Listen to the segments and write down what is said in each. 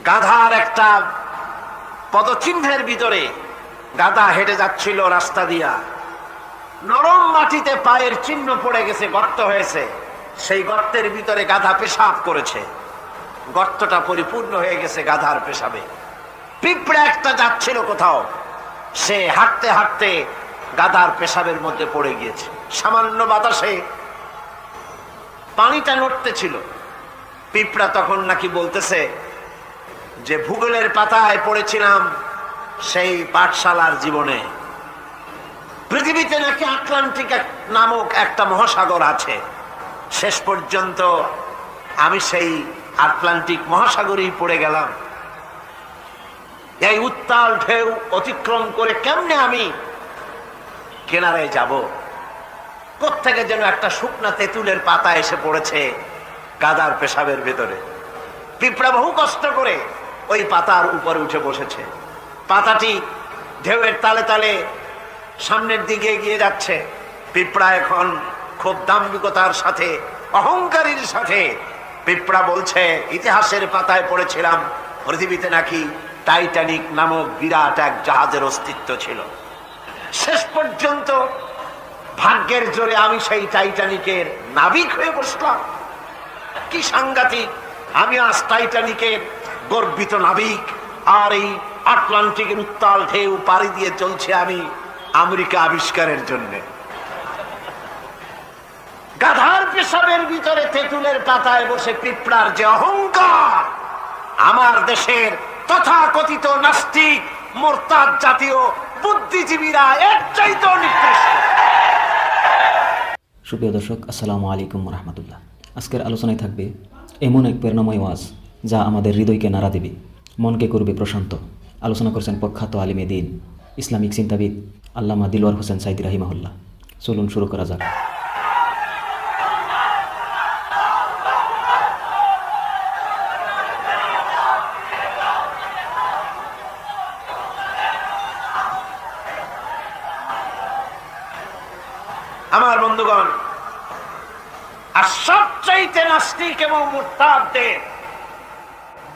গাধার একটা পদচিহ্নের ভিতরে গাধা হেঁটে যাচ্ছিল রাস্তা দিয়া, নরম মাটিতে পায়ের চিহ্ন পড়ে গেছে, গর্ত হয়েছে, সেই গর্তের ভিতরে গাধা পেশাব করেছে, গর্তটা পরিপূর্ণ হয়ে গেছে গাধার পেশাবে। পিঁপড়া একটা যাচ্ছিল কোথাও, সে হাঁটতে হাঁটতে গাধার পেশাবের মধ্যে পড়ে গিয়েছে। সামান্য বাতাসে পানিটা নড়তেছিল। পিঁপড়া তখন নাকি বলতেছে যে ভূগোলের পাতায় পড়েছিলাম সেই পাঠশালার জীবনে, পৃথিবীতে নাকি আটলান্টিক নামক একটা মহাসাগর আছে। শেষ পর্যন্ত আমি সেই আটলান্টিক মহাসাগরেই পড়ে গেলাম। এই উত্তাল ঢেউ অতিক্রম করে কেমনে আমি কিনারায় যাব? কোত্থেকে যেন একটা শুকনা তেঁতুলের পাতা এসে পড়েছে গাধার পেশাবের ভেতরে। পিঁপড়া বহু কষ্ট করে ওই পাতার উপরে উঠে বসেছে। পাতাটি ঢেউয়ের তালে তালে সামনের দিকে এগিয়ে যাচ্ছে। পিঁপড়া এখন খুব দাম্ভিকতার সাথে, অহংকারীর সাথে পিঁপড়া বলছে, ইতিহাসের পাতায় পড়েছিলাম পৃথিবীতে নাকি টাইটানিক নামক বিরাট এক জাহাজের অস্তিত্ব ছিল। শেষ পর্যন্ত ভাগ্যের জোরে আমি সেই টাইটানিকের নাবিক হয়ে বসলাম। কি সাংঘাতিক! আমি আজ টাইটানিকের গর্বিত নাবিক, আর এই আটলান্টিকের উত্তাল ঢেউ পাড়ি দিয়ে চলছে আমি আমেরিকা আবিষ্কারের জন্য। গাধার পেশাবের ভিতরে তেঁতুলের পাতায় বসে পিঁপড়ার যে অহংকার! আমার দেশের তথাকথিত নাস্তিক মোরতাদ জাতীয় বুদ্ধিজীবীরা এর চাইতেও নিকৃষ্ট। সুপ্রিয় দর্শক, আসসালামু আলাইকুম রহমতুল্লাহ। আজকের আলোচনায় থাকবে এমন এক প্রেরণাময় ওয়াজ যা আমাদের হৃদয়কে নাড়া দেবে, মনকে করবে প্রশান্ত। আলোচনা করছেন প্রখ্যাত আলিমে দ্বীন, ইসলামিক চিন্তাবিদ আল্লামা দিলওয়ার হোসেন সাইদি রাহিমাহুল্লাহ। চলুন শুরু করা যাক। আমার বন্ধুগণ, আর সবচাইতে নাস্তিক এবং মুরতাদদের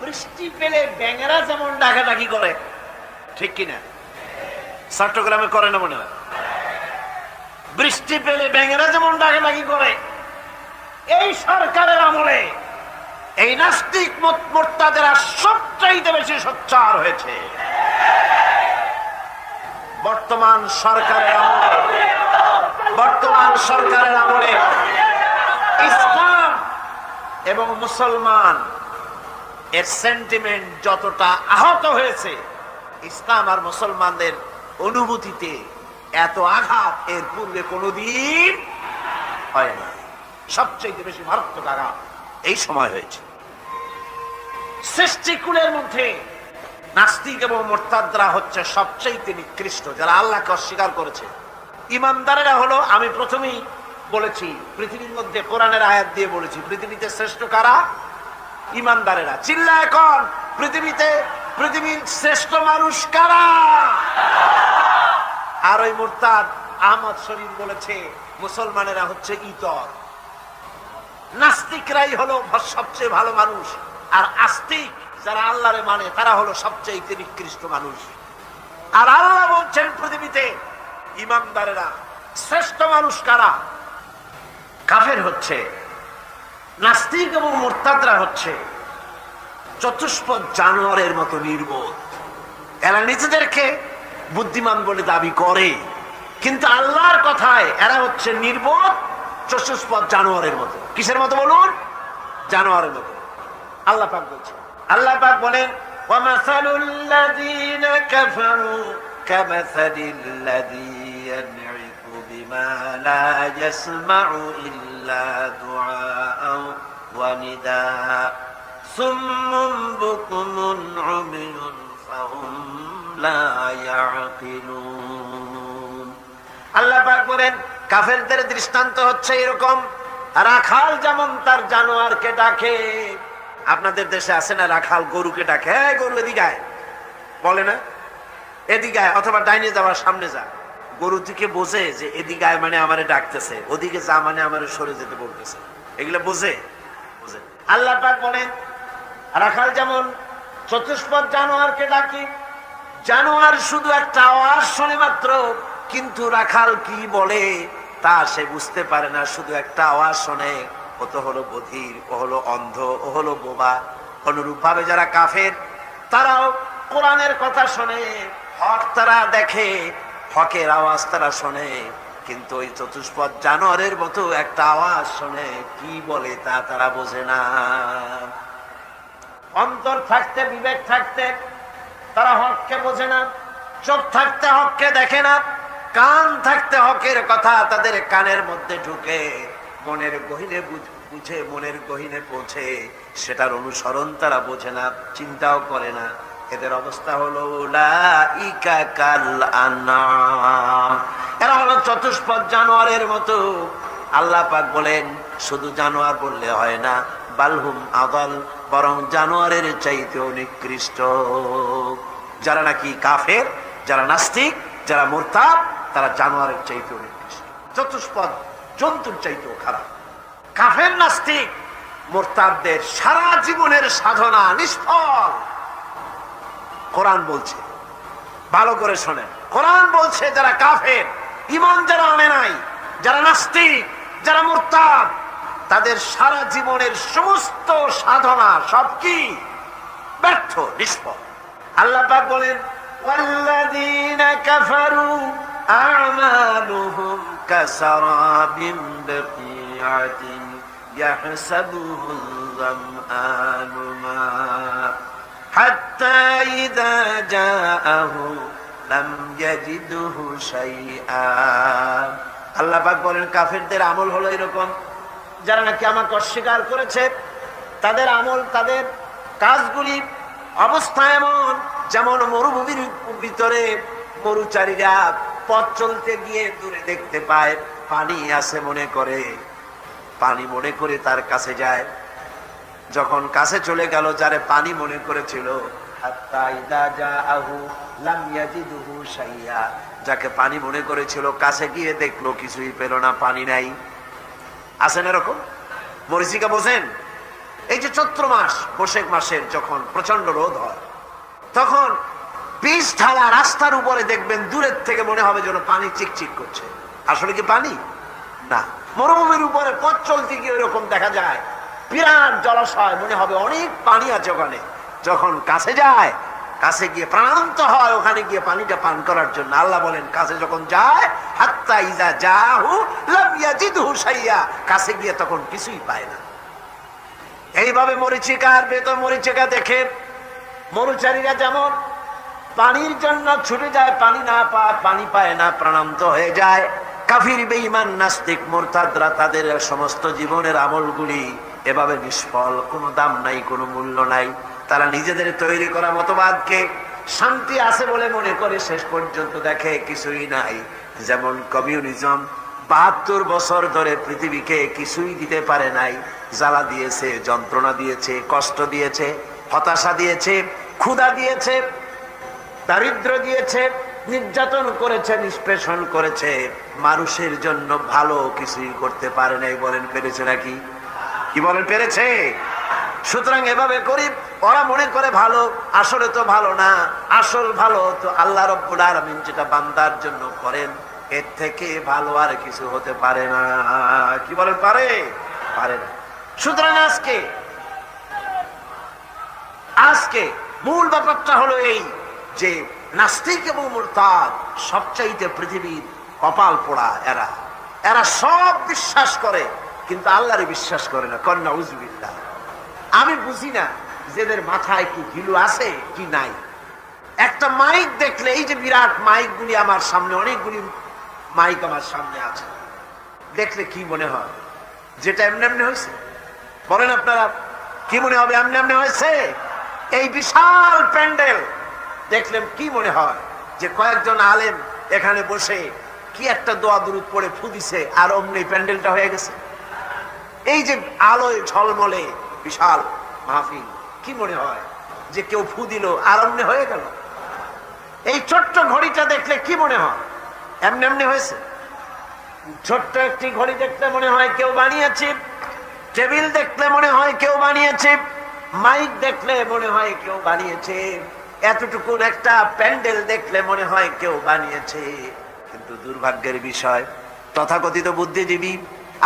বৃষ্টি পেলে ব্যাঙেরা যেমন ডাকাডাকি করে, ঠিক কিনা? চট্টগ্রামে করে না মনে হয়? বৃষ্টি পেলে ব্যাঙেরা যেমন ডাকাডাকি করে, এই সরকারের আমলে এই নাস্তিক মুরতাদেরা সবচাইতে বেশি সোচ্চার হয়েছে। বর্তমান সরকারের আমলে ইসলাম এবং মুসলমান এর সেন্টিমেন্ট যতটা আহত হয়েছে, ইসলাম আর মুসলমানদের অনুভূতিতে এত আঘাত এর পূর্বে কোনোদিন হয় না। সবচেয়ে বেশি মারাত্মক আঘাত এই সময় হয়েছে। সৃষ্টিকুলের মধ্যে নাস্তিক এবং মুরতাদরা হচ্ছে সবচেয়ে নিকৃষ্ট, যারা আল্লাহকে অস্বীকার করেছে। ইমানদারেরা হলো, আমি প্রথমেই বলেছি, পৃথিবীর মধ্যে কোরআনের আয়াত দিয়ে বলেছি, পৃথিবীতে শ্রেষ্ঠ কারা? ইমানদারেরা। চিল্লা এখন, পৃথিবীর শ্রেষ্ঠ মানুষ কারা? আর ওই মুরতাদ আহমদ শরীফ বলেছে মুসলমানেরা হচ্ছে ইতর। নাস্তিকরাই হলো সবচেয়ে ভালো মানুষ, আর আস্তিক যারা আল্লাহরে মানে তারা হলো সবচেয়ে নিকৃষ্ট মানুষ। আর আল্লাহ বলছেন পৃথিবীতে ইমানদারেরা শ্রেষ্ঠ মানুষ কারা? কাফের হচ্ছে, নাস্তিক এবং মুরতাদরা হচ্ছে চতুষ্পদ জানোয়ারের মতো নির্বোধ। এরা নিজেদেরকে বুদ্ধিমান বলে দাবি করে, কিন্তু আল্লাহর কথায় এরা হচ্ছে নির্বোধ চতুষ্পদ জানোয়ারের মতো। কিসের মতো বলুন? জানোয়ারের মতো। আল্লাহ পাক বলছেন, আল্লাহ পাক বলেন, ওয়ামাসালুল লাযীনা কাফারু কামাসালিল্লাযী ইয়ানঈকু বিমা লা ইয়াসমাউ ইল্লা দুআআন ওয়া নিদাআ সুম্মুন বুকুমুন উমিয়ুন ফাহুম লা ইয়াকিলুন। আল্লাহ পাক বলেন, কাফেরদের দৃষ্টান্ত হচ্ছে এরকম, রাখাল যেমন তার জানোয়ারকে ডাকে। আপনাদের দেশে আছে না রাখাল গরুকে ডাকে, হ্যাঁ গরু এদিকে আয় বলে না, এদিকে আয়, অথবা ডাইনে যাওয়ার সামনে যা। গরু থেকে বোঝে যে এদিকে আয় মানে আমারে ডাকতেছে, ওদিকে যা মানে আমারে সরে যেতে বলতেছে, এগুলো বোঝে। আল্লাহ পাক বলেন, রাখাল যেমন চতুষ্পদ জানোয়ারকে ডাকি, জানোয়ার শুধু একটা আওয়াজ শোনে মাত্র, কিন্তু রাখাল কি বলে তা সে বুঝতে পারে না। শুধু একটা আওয়াজ শোনে, ও তো হলো বধির, ও হলো অন্ধ, ও হলো বোবা। অনুরূপ ভাবে যারা কাফের, তারাও কোরআনের কথা শোনে, হক তারা দেখে, হকের আওয়াজ তারা শোনে, কিন্তু ওই চতুষ্পদ জানোয়ারের মতো একটা আওয়াজ শোনে, কি বলে তা তারা বোঝে না। অন্তর থাকতে, বিবেক থাকতে তারা হককে বোঝে না, চোখ থাকতে হককে দেখে না, কান থাকতে হকের কথা তাদের কানের মধ্যে ঢুকে, মনের গহীনে বুঝে, মনের গহীনে পৌঁছে, সেটার অনুসরণ তারা বোঝে না, চিন্তাও করে না। এদের অবস্থা হলো উলাইকা কাল আনআম, এরা হলো চতুষ্পদ জানোয়ারের মতো। আল্লাহ পাক বলেন শুধু জানোয়ার বললে হয় না, বালহুম আদাল, বরং জানোয়ারের চাইতেও নিকৃষ্ট। যারা নাকি কাফের, যারা নাস্তিক, যারা মুরতাদ, তারা জানোয়ারের চাইতেও নিকৃষ্ট, চতুষ্পদ জন্তুর চাইতেও খারাপ। কাফের নাস্তিক মুরতাদদের সারা জীবনের সাধনা নিষ্ফল। কোরআন বলছে, ভালো করে শোনেন, কোরআন বলছে যারা কাফের, ঈমান যারা আনে নাই, যারা নাস্তিক, যারা মুরতাদ, তাদের সারা জীবনের সমস্ত সাধনা সব কি ব্যর্থ, নিষ্ফল। আল্লাহ পাক বলেন ওয়াল্লাযীনা কাফারু আ'মালুহুম কাসারাবিন বিকিআতিন ইয়াহসাবুহুল যামআনু মা হাত্তা ইযা জাআহু লাম ইয়াজিদহু শাইআ। আল্লাহ পাক বলেন কাফেরদের আমল হলো এরকম, যারা নাকি আমাকে অস্বীকার করেছে, তাদের আমল, তাদের কাজগুলি অবস্থা এমন যেমন মরুভূমির ভিতরে মরুচারীরা পথ চলতে গিয়ে দূরে দেখতে পায় পানি আছে, মনে করে পানি মনে করে তার কাছে যায়। যখন কাছে চলে গেল, যারে পানি মনে করেছিল, হাত্তা ইযা জাআহু লাম ইয়াজিদহু শাইআ, যাকে পানি মনে করেছিল কাছে গিয়ে দেখলো কিছুই পেল না, পানি নাই। আছেন এরকম? মরিচিকা বোঝেন? এই যে চৈত্র মাস, বৈশাখ মাসের যখন প্রচন্ড রোদ হয়, তখন পিচ ঢালা রাস্তার উপরে দেখবেন দূরের থেকে মনে হবে যেন পানি চিকচিক করছে। আসলে কি পানি? না। মরুভূমির উপরে পথ চলতে গিয়ে এরকম দেখা যায়, বিরাট জলাশয়, মনে হবে অনেক পানি আছে ওখানে। যখন কাছে যায়, কাছে গিয়ে প্রাণান্ত হয় ওখানে গিয়ে পানিটা পান করার জন্য। আল্লাহ বলেন কাছে যখন যায়, হাত্তা ইযা জাহু লাম ইয়াজিদহু শাইআ, কাছে গিয়ে তখন কিছুই পায় না। এইভাবে মরিচিকার বেতন মরিচিকা দেখে মরুচারীরা যেমন পানির জন্য ছুটে যায়, পানি না পায়, পানি পায় না, প্রাণান্ত হয়ে যায়। কাফির, বেঈমান, নাস্তিক, মুরতাদরা তাদের সমস্ত জীবনের আমলগুলি এভাবে নিষ্ফল, কোনো দাম নাই, কোনো মূল্য নাই। তারা নিজেদের তৈরি করা মতবাদকে শান্তি আছে বলে মনে করে, শেষ পর্যন্ত দেখে কিছুই নাই। যেমন কমিউনিজম ৭২ বছর ধরে পৃথিবীকে কিছুই দিতে পারে নাই, জ্বালা দিয়েছে, যন্ত্রণা দিয়েছে, কষ্ট দিয়েছে, হতাশা দিয়েছে, ক্ষুধা দিয়েছে, দারিদ্র দিয়েছে, নির্যাতন করেছে, নিষ্পেষণ করেছে, মানুষের জন্য ভালো কিছুই করতে পারে নাই। বলেন পেরেছে নাকি? কি বলেন পেরেছে? সুতরাং এভাবে করি, ওরা মনে করে ভালো, আসলে তো ভালো না। আসল ভালো তো আল্লাহ রাব্বুল আলামিন যেটা বান্দার জন্য করেন, এর থেকে ভালো আর কিছু হতে পারে না। কি বলেন? পারে? পারে না। সুতরাং আজকে মূল ব্যাপারটা হলো এই যে নাস্তিক এবং মুরতাদ সবচাইতে পৃথিবীর কপাল পোড়া। এরা সব বিশ্বাস করে কিন্তু আল্লাহরে বিশ্বাস করে না। কন্যা উজবিল্লাহ। আমি বুঝি না যেদের মাথায় কি ঘিলু আছে কি নাই। একটা মাইক দেখলে, এই যে বিরাট মাইকগুলি আমার সামনে, অনেকগুলি মাইক আমার সামনে আছে, দেখলে কি মনে হয়? যেটা এমনি এমনি হয়েছে? বলেন আপনারা, কি মনে হবে? এমনি এমনি হয়েছে? এই বিশাল প্যান্ডেল দেখলে কি মনে হয়? যে কয়েকজন আলেম এখানে বসে কি একটা দোয়া দুরূদ পড়ে ফু দিছে, আর অমনি প্যান্ডেলটা হয়ে গেছে। এই যে আলোয় ঝলমলে বিশাল মাহফিল, কি মনে হয় যে কেউ ফু দিল আর অমনি হয়ে গেল? এই ছোট্ট ঘড়িটা দেখলে কি মনে হয়? এমনি এমনি হয়েছে? ছোট্ট একটি ঘড়ি দেখলে মনে হয় কেউ বানিয়েছে, টেবিল দেখলে মনে হয় কেউ বানিয়েছে, মাইক দেখলে মনে হয় কেউ বানিয়েছে, এতটুকু একটা প্যান্ডেল দেখলে মনে হয় কেউ বানিয়েছে। কিন্তু দুর্ভাগ্যের বিষয়, তথাকথিত বুদ্ধিজীবী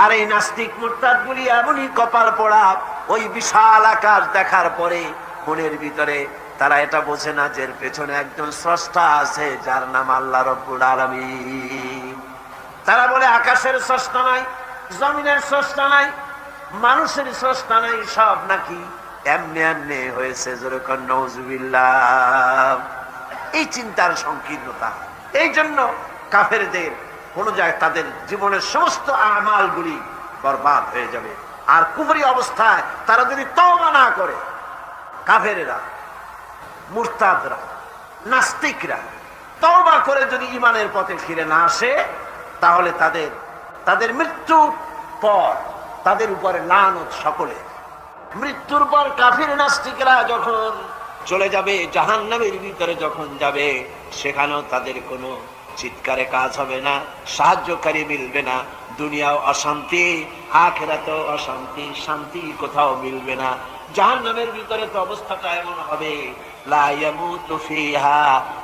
আর এই নাস্তিক মুরতাদগুলি এমনই কপাল পোড়া, ওই বিশাল আকাশ দেখার পরে মনের ভিতরে তারা এটা বোঝে না যে এর পেছনে একজন স্রষ্টা আছে, যার নাম আল্লাহ রব্বুল আলামিন। তারা বলে আকাশের স্রষ্টা নাই, জমিনের স্রষ্টা নাই, মানুষের স্রষ্টা নাই, সব নাকি এমনি এমনি হয়েছে। যেরকম নাউজুবিল্লাহ। এই চিন্তার সংকীর্ণতা, এই জন্য কাফেরদের কোন জায়গায় তাদের জীবনের সমস্ত আমালগুলি বরবাদ হয়ে যাবে। আর কুফরি অবস্থায় তারা যদি তওবা না করে, কাফেরেরা, মুরতাদরা, নাস্তিকরা তওবা করে যদি ঈমানের পথে ফিরে না আসে, তাহলে তাদের মৃত্যুর পর তাদের উপরে লানত সকলে। মৃত্যুর পর কাফির নাস্তিকরা যখন চলে যাবে জাহান্নামের ভিতরে, যখন যাবে সেখানেও তাদের কোনো চিৎকারে কাজ হবে না, সাহায্যকারী মিলবে না। দুনিয়াও অশান্তি, আখিরাতেও অশান্তি, শান্তি কোথাও মিলবে না। জাহান্নামের ভিতরে তো অবস্থাটা এমন হবে, লা ইয়ামুতু ফিহা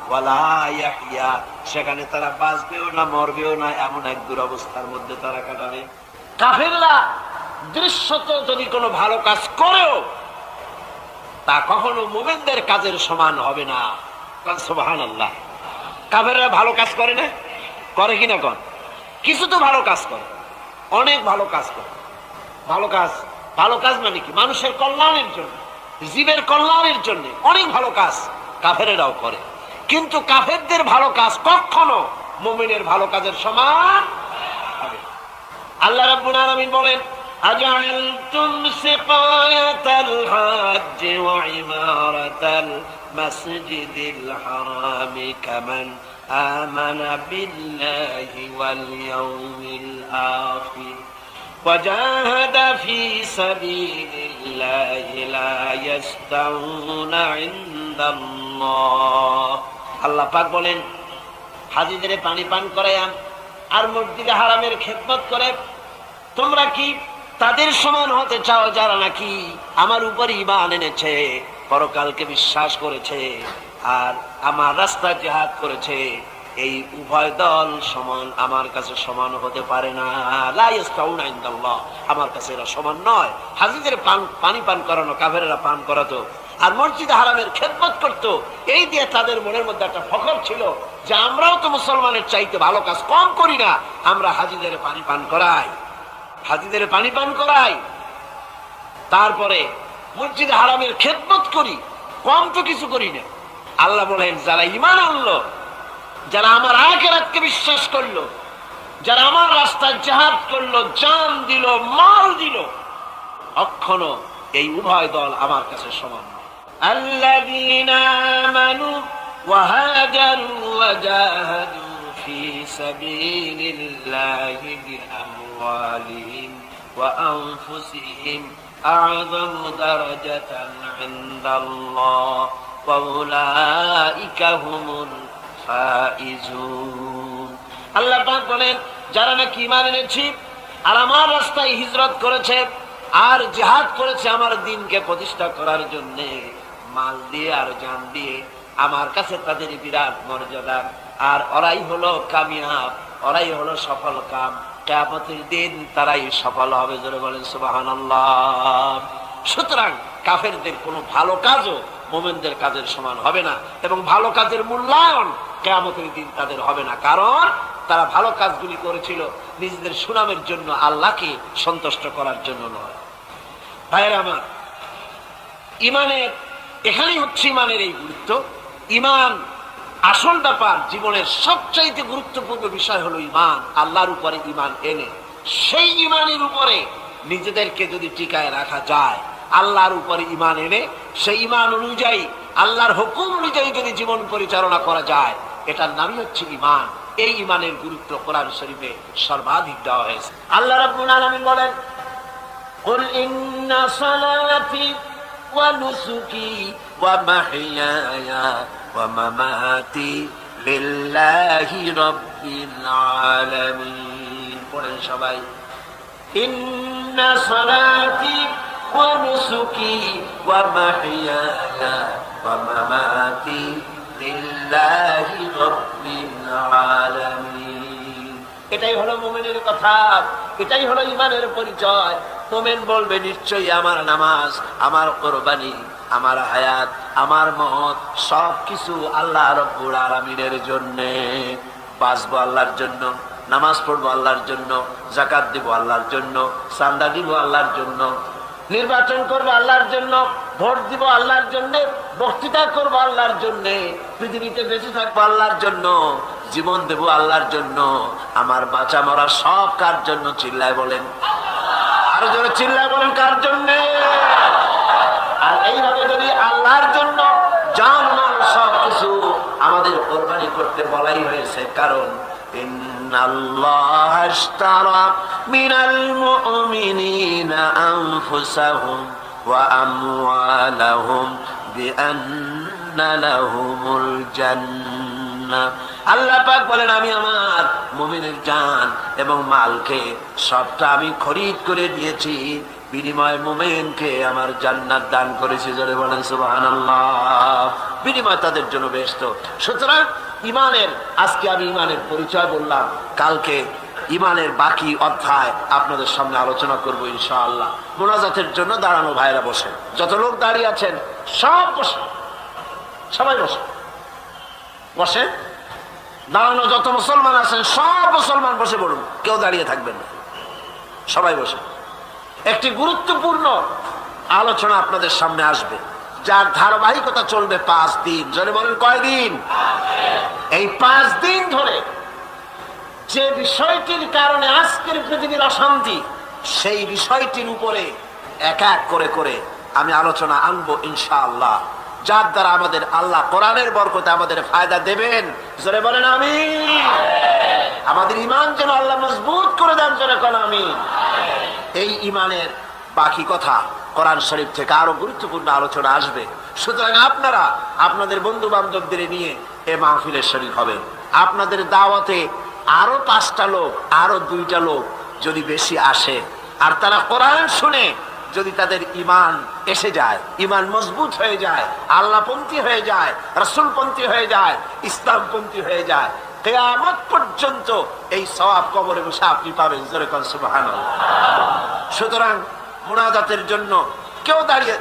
ওয়ালা ইয়াহইয়া, সেখানে তারা বাঁচবেও না মরবেও না, এমন এক দুরবস্থার মধ্যে তারা কাটাবে। কাফেররা দৃশ্যত যদি কোনো ভালো কাজ করেও তা কখনো মুমিনদের কাজের সমান হবে না। সুবহানাল্লাহ। কাফেররা ভালো কাজ করে না, করে কিনা কোন? কিছু তো ভালো কাজ করে, অনেক ভালো কাজ করে। ভালো কাজ মানে কি? মানুষের কল্যাণের জন্য, জীবের কল্যাণের জন্য অনেক ভালো কাজ কাফেরেরাও করে। কিন্তু কাফেরদের ভালো কাজ কখনো মুমিনের ভালো কাজের সমান হবে না। আল্লাহ রাব্বুল আলামিন বলেন, আজআলতুম সিকায়াতাল হাজ্জ ওয়া ইমারাতাল মাসজিদিল হারামি কামান আমানা বিল্লাহি ওয়াল ইয়াউমিল আখির وجاهد في سبيل الله لا يستوون عند الله। আল্লাহ পাক বলেন, হাজীদের পানি পান করায়াম আর মসজিদে হারামের খেদমত করে তোমরা কি তাদের সমান হতে চাও যারা নাকি আমার উপর ঈমান এনেছে, পরকালকে বিশ্বাস করেছে আর আমার রাস্তায় জিহাদ করেছে? এই উভয় দল সমান আমার কাছে সমান হতে পারে না। লা ইয়াস্তাউনা ইনদাল্লাহ, আমার কাছে এরা সমান নয়। হাজীদের পানি পান করানো কাফেরেরা পান করাতো আর মসজিদে হারামের খেদমত করতো, এই দিয়ে তাদের মনের মধ্যে একটা ফখর ছিল যে আমরাও তো মুসলমানের চাইতে ভালো কাজ কম করি না, আমরা হাজীদের পানি পান করাই, তারপরে মসজিদে হারামের খেদমত করি, কম তো কিছু করি না। আল্লাহ বলেন, যারা ঈমান আনলো, যারা আমার আখিরাতকে বিশ্বাস করলো, যারা আমার রাস্তায় জিহাদ করলো, জান দিল, মাল দিল, কখনো এই উভয় দল আমার কাছে সমান নয়। আল্লাযীনা আমানু ওয়া হাজারু ওয়া জাহাদু ফি সাবিলিল্লাহি বিআমওয়ালিহিম ওয়া আনফুসিহিম আ'যামু দারাজাতান ইনদাল্লাহ ওয়া উলাইকা হুমুল ফাইজুন। আল্লাহ পাক বলেন, যারা নাকি ঈমান এনেছে আর আমার রাস্তায় হিজরত করেছে আর জিহাদ করেছে আমার দ্বীনকে প্রতিষ্ঠা করার জন্য, মাল দিয়ে আর জান দিয়ে, আমার কাছে তাদের বিরাট মর্যাদা। আর ওরাই হলো কামিয়াব, ওরাই হলো সফল কাম। কিয়ামতের দিন তারাই সফল হবে। জোরে বলেন সুবহানাল্লাহ। সুতরাং কাফেরদের কোনো ভালো কাজও মুমিনদের কাজের সমান হবে না, এবং ভালো কাজের মূল্যায়ন কিয়ামতের দিন তাদের হবে না, কারণ তারা ভালো কাজগুলি করেছিল নিজেদের সুনামের জন্য, আল্লাহকে সন্তুষ্ট করার জন্য নয়। ভাইয়েরা আমার, ঈমানের এখানেই হচ্ছে ঈমানের এই গুরুত্ব। ঈমান আসল ব্যাপার, জীবনের সবচাইতে গুরুত্বপূর্ণ বিষয় হলো ঈমান। আল্লাহর উপরে ঈমান এনে সেই ঈমানের উপরে নিজেদেরকে যদি টিকায় রাখা যায়, আল্লাহর উপরে ঈমান এনে সেই ঈমান অনুযায়ী আল্লাহর হুকুম অনুযায়ী যদি জীবন পরিচালনা করা যায়, এটার নামই হচ্ছে ঈমান। এই ঈমানের গুরুত্ব কোরআন শরীফে সর্বাধিক দেওয়া হয়েছে। আল্লাহ রাব্বুল আলামিন বলেন, কুল ইন্না সালাতি ওয়া নুসুকি ওয়া মাহইয়ায়া ওয়া মামাতি লিল্লাহি রাব্বিল আলামিন। পড়েন সবাই, ইন্না সালাতি ওয়া নুসুকি ওয়া মাহইয়ায়া ওয়া মামাতি লিল্লাহি রাব্বিল আলামিন। এটাই হলো মুমিনের কথা, এটাই হলো ঈমানের পরিচয়। মুমিন বলবে নিশ্চয়ই আমার নামাজ, আমার কুরবানি, আমার হায়াত, আমার মত সবকিছু আল্লাহ রাব্বুল আলামিনের জন্য। বাঁচবো আল্লাহর জন্য, নামাজ পড়বো আল্লাহর জন্য, যাকাত দিব আল্লাহর জন্য, চাঁদা দিব আল্লাহর জন্য, নির্বাচন করবো আল্লাহর জন্য, ভোট দিব আল্লাহর জন্য, বক্তৃতা করবো আল্লাহর জন্য, পৃথিবীতে বেঁচে থাকবো আল্লাহর জন্য, জীবন দেব আল্লাহর জন্য। আমার বাঁচা মরা সব কার জন্য? চিল্লায় বলেন, আরো জোরে চিল্লায় বলেন, কার জন্য? আর এইভাবে যদি আল্লাহর জন্য জান মাল সবকিছু আমাদের কোরবানি করতে বলাই হয়েছে, কারণ ইন্নাল্লাহা আশতারা মিনাল মুমিনিনা আনফুসাহুম ওয়া আমওয়ালাহুম বিআন্না লাহুমুল জান্নাহ। আল্লাহ পাক বলেন, আমি আমার মুমিনের জান এবং মালকে সবটা আমি খরিদ করে দিয়েছি, বিনিময় মুমিনকে আমার জান্নাত দান করেছি। জোরে বলেন সুবহানাল্লাহ। বিনিময় তাদের জন্য বেহেশত। সুতরাং ঈমানের, আজকে আমি ঈমানের পরিচয় বললাম, কালকে ঈমানের বাকি অধ্যায় আপনাদের সামনে আলোচনা করব ইনশাআল্লাহ। মুনাজাতের জন্য দাঁড়ানো ভাইরা বসে, যত লোক দাঁড়িয়ে আছেন সব বসে, সবাই বসে, বসে। দাঁড়ানো যত মুসলমান আছেন সব মুসলমান বসে পড়ুন, কেউ দাঁড়িয়ে থাকবেন না, সবাই বসে। একটি গুরুত্বপূর্ণ আলোচনা আপনাদের সামনে আসবে, যার ধারাবাহিকতা চলবে 5 দিন। জোরে বলেন, কয়দিন? এই 5 দিন ধরে যে বিষয়টির কারণে আজকের পৃথিবীর অশান্তি, সেই বিষয়টির উপরে এক এক করে করে আমি আলোচনা আনবো ইনশাআল্লাহ, যার দ্বারা আমাদের আল্লাহ কোরআনের বরকতে আমাদের ফায়দা দেবেন। জোরে বলেন আমিন। আমাদের ঈমান যেন আল্লাহ মজবুত করে দেন, জোরে কোন আমিন। এই ঈমানের বাকি কথা কোরআন শরীফ থেকে আরো গুরুত্বপূর্ণ আলোচনা আসবে। সুতরাং আপনারা আপনাদের বন্ধু বান্ধবদের নিয়ে এ মাহফিলের শরীক হবেন। আপনাদের দাওয়াতে আরো 5টা লোক, আরো 2টা লোক যদি বেশি আসে, আর তারা কোরআন শুনে যদি তাদের ঈমান এসে যায়, ঈমান মজবুত হয়ে যায়, আল্লাহপন্থী হয়ে যায়, রাসূলপন্থী হয়ে যায়, ইসলামপন্থী হয়ে যায়, কিয়ামত পর্যন্ত এই সওয়াব কবরে বসে আপনি পাবেন। জোরে কোন সুবহানাল্লাহ। সুতরাং মুনাজাতের জন্য কেউ দাঁড়িয়ে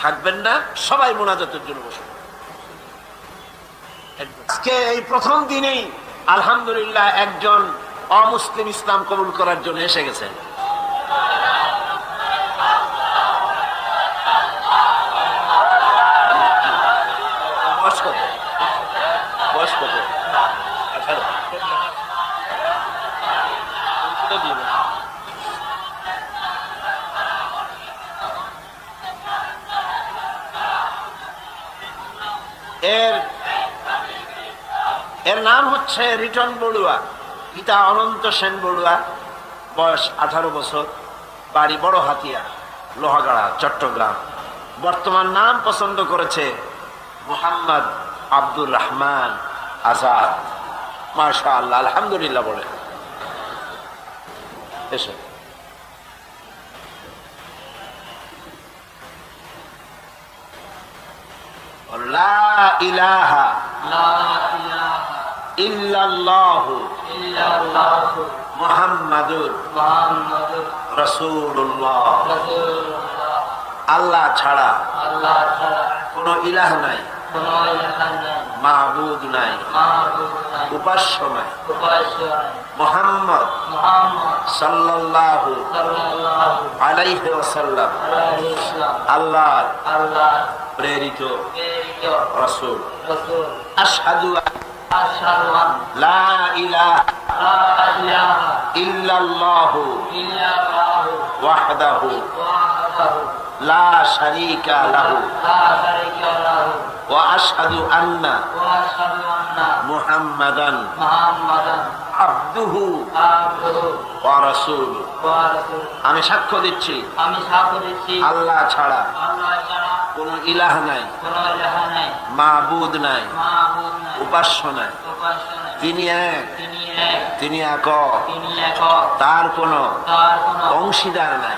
থাকবেন না, সবাই মুনাজাতের জন্য বসুন। আজকে এই প্রথম দিনেই আলহামদুলিল্লাহ একজন অমুসলিম ইসলাম কবুল করার জন্য এসে গেছেন। বয়স কত? বয়স কত? এর নাম হচ্ছে রিটন বড়ুয়া, পিতা অনন্ত সেন বড়ুয়া, বয়স 18 বছর, বাড়ি বড় হাতিয়া, লোহাগাড়া, চট্টগ্রাম। বর্তমান নাম পছন্দ করেছে মোহাম্মদ আব্দুর রহমান আজাদ। মাশাআল্লাহ, আলহামদুলিল্লাহ বলে এসো। লা ইলাহা ইল্লাল্লাহু মুহাম্মাদুর রাসূলুল্লাহ। আল্লাহ ছাড়া কোনো ইলাহ নাই, মাবুদ নাই, উপাস্য নাই। মুহাম্মদ সাল্লাল্লাহু আলাইহি ওয়াসাল্লাম আল্লাহর প্রেরিত রাসূল। আশহাদু লা ইলাহা ইল্লাল্লাহু ওয়াহদাহু লা শারীকা লাহু ওয়া আশহাদু আন্না মুহাম্মাদান আবদুহু ওয়া রাসূলুহু। আমি সাক্ষ্য দিচ্ছি আল্লাহ ছাড়া কোনো ইলাহ নাই, মাবুদ নাই, উপাস্য নাই। তিনি এক, তিনি একক, তার কোনো অংশীদার নাই।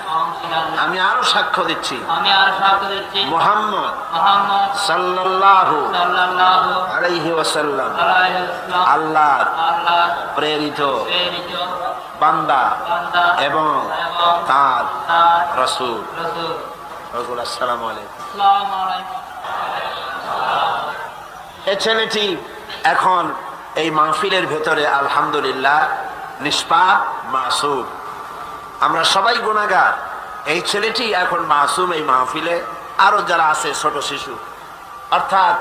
আমি আরো সাক্ষ্য দিচ্ছি আমি আর সাক্ষ্য দিচ্ছি মুহাম্মদ মুহাম্মদ সাল্লাল্লাহু সাল্লাল্লাহু আলাইহি ওয়াসাল্লাম আলাইহি ওয়াসাল্লাম আল্লাহর আল্লাহর প্রেরিত প্রেরিত বান্দা বান্দা এবং এবং তার তার রাসূল। রাসূল। আসসালামু আলাইকুম। আসসালামু আলাইকুম। এই ছেলেটি এখন এই মাহফিলের ভেতরে আলহামদুলিল্লাহ নিষ্পাপ মাসুম। আমরা সবাই গুনাহগার, এই ছেলেটি এখন মাসুম। এই মাহফিলে আরো যারা আছে ছোট শিশু, অর্থাৎ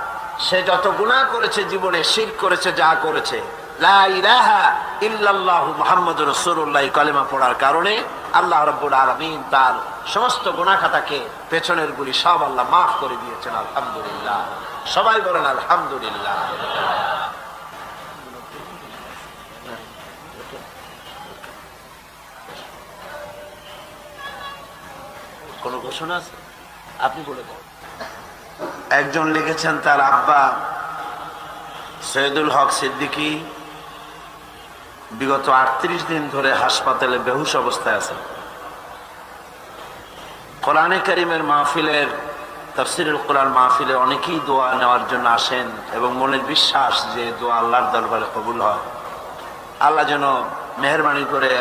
সে যত গুনাহ করেছে জীবনে, শিরক করেছে, যা করেছে, লা ইলাহা ইল্লাল্লাহু মুহাম্মাদুর রাসূলুল্লাহ কালেমা পড়ার কারণে আল্লাহ রাব্বুল আলামিন তার সমস্ত গুনাহ খাতাকে, পেছনের গুলি সব আল্লাহ মাফ করে দিয়েছেন। আলহামদুলিল্লাহ, সবাই বলেন আলহামদুলিল্লাহ। কোন ঘোষণা আছে? আপনি বলে দেন। একজন লিখেছেন তার আব্বা সৈয়দুল হক সিদ্দিকী বিগত 38 দিন ধরে হাসপাতালে বেহুশ অবস্থায় আছেন। কোরআনে কারীমের মাহফিলের, তাফসীরুল কোরআন মাহফিলে অনেকেই দোয়া নেওয়ার জন্য আসেন এবং মনের বিশ্বাস যে দোয়া আল্লাহর দরবারে কবুল হয়। আল্লাহ যেন মেহেরবানি করে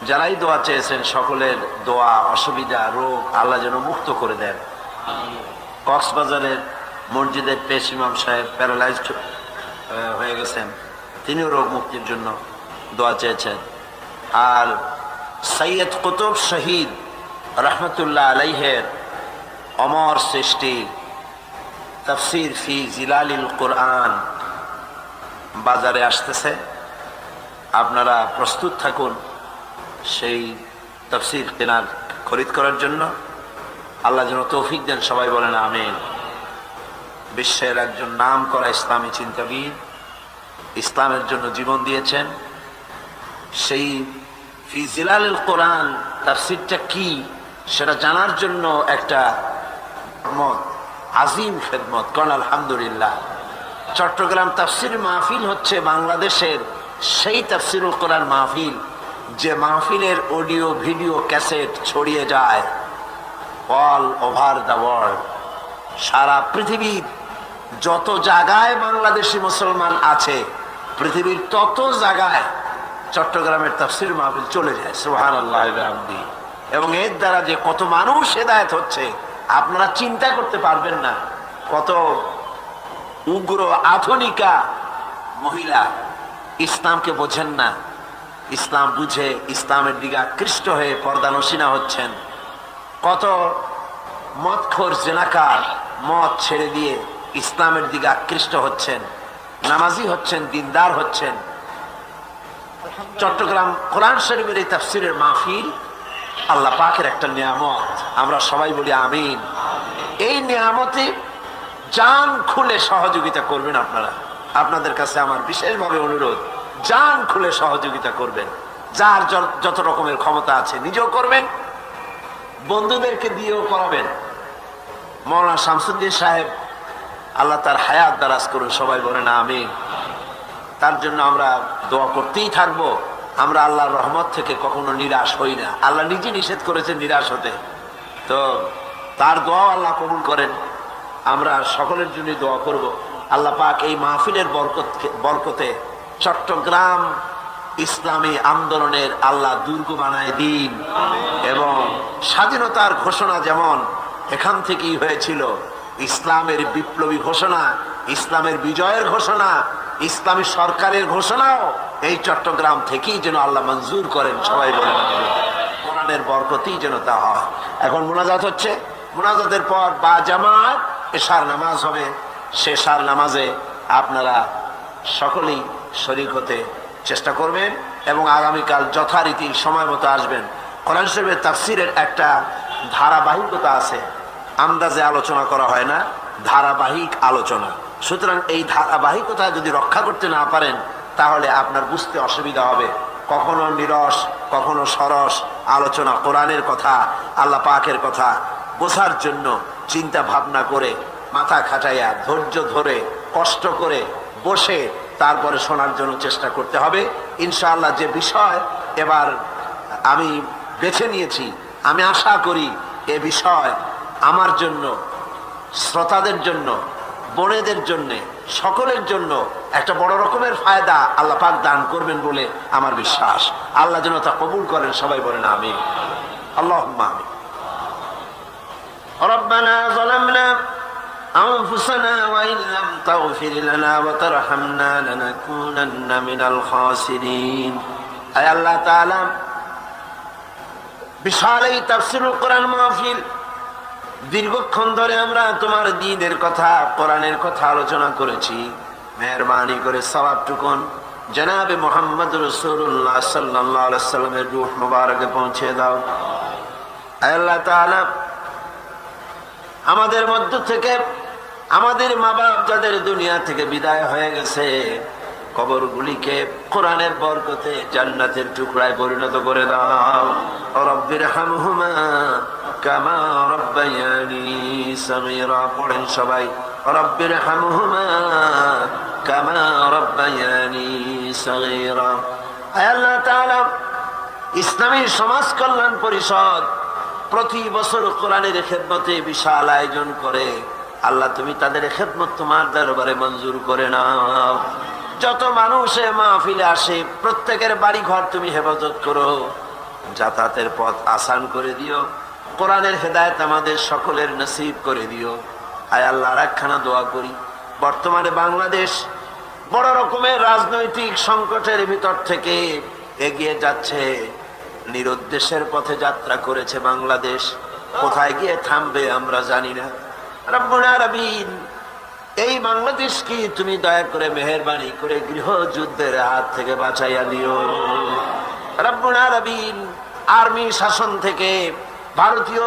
যারাই দোয়া চেয়েছেন সকলের দোয়া, অসুবিধা, রোগ আল্লাহ যেন মুক্ত করে দেন। কক্সবাজারের মসজিদের পেশ ইমাম সাহেব প্যারালাইজড হয়ে গেছেন, তিনিও রোগ মুক্তির জন্য দোয়া চেয়েছেন। আর সৈয়দ কুতুব শহীদ রহমতুল্লাহ আলাইহের অমর সৃষ্টি তাফসীর ফি জিলালিল কোরআন বাজারে আসতেছে, আপনারা প্রস্তুত থাকুন সেই তাফসীর কেনার, খরিদ করার জন্য। আল্লাহ যেন তৌফিক দেন, সবাই বলেন আমিন। বিশ্বের একজন নাম করা ইসলামী চিন্তাবিদ, ইসলামের জন্য জীবন দিয়েছেন। সেই ফি জিলালিল কোরআন তাফসীরটা কি সেটা জানার জন্য একটা আজিম খেদমত করেন। আলহামদুলিল্লাহ, চট্টগ্রাম তাফসীর মাহফিল হচ্ছে বাংলাদেশের সেই তাফসীরুল কোরআন মাহফিল যে মাহফিলের অডিও ভিডিও ক্যাসেট ছড়িয়ে যায় অল ওভার দ্য ওয়ার্ল্ড। সারা পৃথিবীর যত জায়গায় বাংলাদেশি মুসলমান আছে, পৃথিবীর তত জায়গায় চট্টগ্রামের তাফসীর মাহফিল চলে যায়। সুবহানাল্লাহ ওয়া বিহামদিহি। এবং এর দ্বারা যে কত মানুষ হেদায়েত হচ্ছে আপনারা চিন্তা করতে পারবেন না। কত উগ্র আধুনিকা মহিলা ইসলামকে বোঝেন না, ইসলাম বুঝে ইসলামের দিকে আকৃষ্ট হয়ে পর্দানসীনা হচ্ছেন। কত মদখোর জেনাকার মদ ছেড়ে দিয়ে ইসলামের দিকে আকৃষ্ট হচ্ছেন, নামাজি হচ্ছেন, দিনদার হচ্ছেন। চট্টগ্রাম কোরআন শরীফের এই তাফসীরের মাহফিল আল্লাহ পাকের একটা নিয়ামত, আমরা সবাই বলি আমিন। এই নিয়ামতে জান খুলে সহযোগিতা করবেন আপনারা। আপনাদের কাছে আমার বিশেষভাবে অনুরোধ, জান খুলে সহযোগিতা করবেন। যার যত রকমের ক্ষমতা আছে নিজেও করবেন, বন্ধুদেরকে দিয়েও করাবেন। মৌলানা শামসুদ্দিন সাহেব আল্লাহ তার হায়াত দারাজ করুন, সবাই বলেন আমিন। তার জন্য আমরা দোয়া করতেই থাকবো। আমরা আল্লাহর রহমত থেকে কখনো নিরাশ হই না। আল্লাহ নিজে নিষেধ করেছেন নিরাশ হতে, তো তার দোয়া আল্লাহ কবুল করেন। আমরা সকলের জন্য দোয়া করব। আল্লাহ পাক এই মাহফিলের বরকতে চট্টগ্রাম ইসলামী আন্দোলনের আল্লাহ দুর্গ বানায় দিন, এবং স্বাধীনতার ঘোষণা যেমন এখান থেকেই হয়েছিল, ইসলামের বিপ্লবী ঘোষণা, ইসলামের বিজয়ের ঘোষণা, ইসলামী সরকারের ঘোষণাও এই চট্টগ্রাম থেকেই যেন আল্লাহ মঞ্জুর করেন। সবাই বলেন কোরআনের বরকতেই যেন তা হয়। এখন মুনাজাত হচ্ছে, মুনাজাতের পর বা জামাত এশার নামাজ হবে। সে এশার নামাজে আপনারা সকলেই শরীক হতে চেষ্টা করবেন এবং আগামীকাল যথারীতি সময় মতো আসবেন। কোরআন শরীফের তাফসীরের একটা ধারাবাহিকতা আছে, আন্দাজে আলোচনা করা হয় না, ধারাবাহিক আলোচনা। সুতরাং এই ধারাবাহিকতা যদি রক্ষা করতে না পারেন তাহলে আপনার বুঝতে অসুবিধা হবে। কখনো নিরস, কখনো সরস আলোচনা, কোরআনের কথা, আল্লাহ পাকের কথা বোঝার জন্য চিন্তা ভাবনা করে, মাথা খাটাইয়া, ধৈর্য ধরে, কষ্ট করে বসে তারপরে শোনার জন্য চেষ্টা করতে হবে। ইনশাআল্লাহ যে বিষয় এবার আমি বেছে নিয়েছি আমি আশা করি এ বিষয় আমার জন্য, শ্রোতাদের জন্য, বোনেদের জন্য, সকলের জন্য একটা বড় রকমের ফায়দা আল্লাহ পাক দান করবেন বলে আমার বিশ্বাস। আল্লাহ যেন তা কবুল করেন, সবাই বলেন আমিন। আল্লাহুম্মা আমিন। রব্বানা যালামনা আনফুসানা ওয়া ইন লাম তাগফির লানা ওয়া তারহামনা লানাকুনান্না মিনাল খাসিরিন। আয় আল্লাহ তাআলা, বিশাল এই তাফসীরুল কোরআন মাহফিল, দীর্ঘক্ষণ ধরে আমরা তোমার দ্বীনের কথা, কোরআনের কথা আলোচনা করেছি। মেহেরবানি করে সওয়াবটুকুন জনাবে মুহাম্মদ রাসূলুল্লাহ সাল্লাল্লাহু আলাইহি সাল্লামের রূহ মুবারকে পৌঁছে দাও। আয় আল্লাহ তাআলা, আমাদের মধ্য থেকে আমাদের মা বাপ যাদের দুনিয়া থেকে বিদায় হয়ে গেছে, কবরগুলিকে কোরআনের বরকতে জান্নাতের টুকরায় পরিণত করে দাও। রব্বির হামহুমা কামা রব্বায়ানি সাগীরা। পড়েন সবাই, রব্বির হামহুমা কামা রব্বায়ানি সাগীরা। আয় আল্লাহ তাআলা, ইসলামী সমাজ কল্যাণ পরিষদ প্রতি বছর কোরআনের খেদমতে বিশাল আয়োজন করে। আল্লাহ, তুমি তাদের খেদমত তোমার দরবারে মঞ্জুর করে নাও। যত মানুষ মাহফিলে আসে, প্রত্যেকের বাড়ি ঘর তুমি হেফাজত করো, যাতায়াতের পথ আসান করে দিও। কোরআনের হেদায়েত আমাদের সকলের নসিব করে দিও। আয় আল্লাহ, আর একখানা দোয়া করি, বর্তমানে বাংলাদেশ বড় রকমের রাজনৈতিক সংকটের ভিতর থেকে এগিয়ে যাচ্ছে, নিরুদ্দেশের পথে যাত্রা করেছে বাংলাদেশ। কোথায় গিয়ে থামবে আমরা জানি না। রব্বুল আলামিন, এই বাংলাদেশকে তুমি দয়া করে মেহেরবানি করে গৃহযুদ্ধের হাত থেকে বাঁচাইয়া দিও। রব্বুল আলামিন, আর্মি শাসন থেকে, ভারতীয়,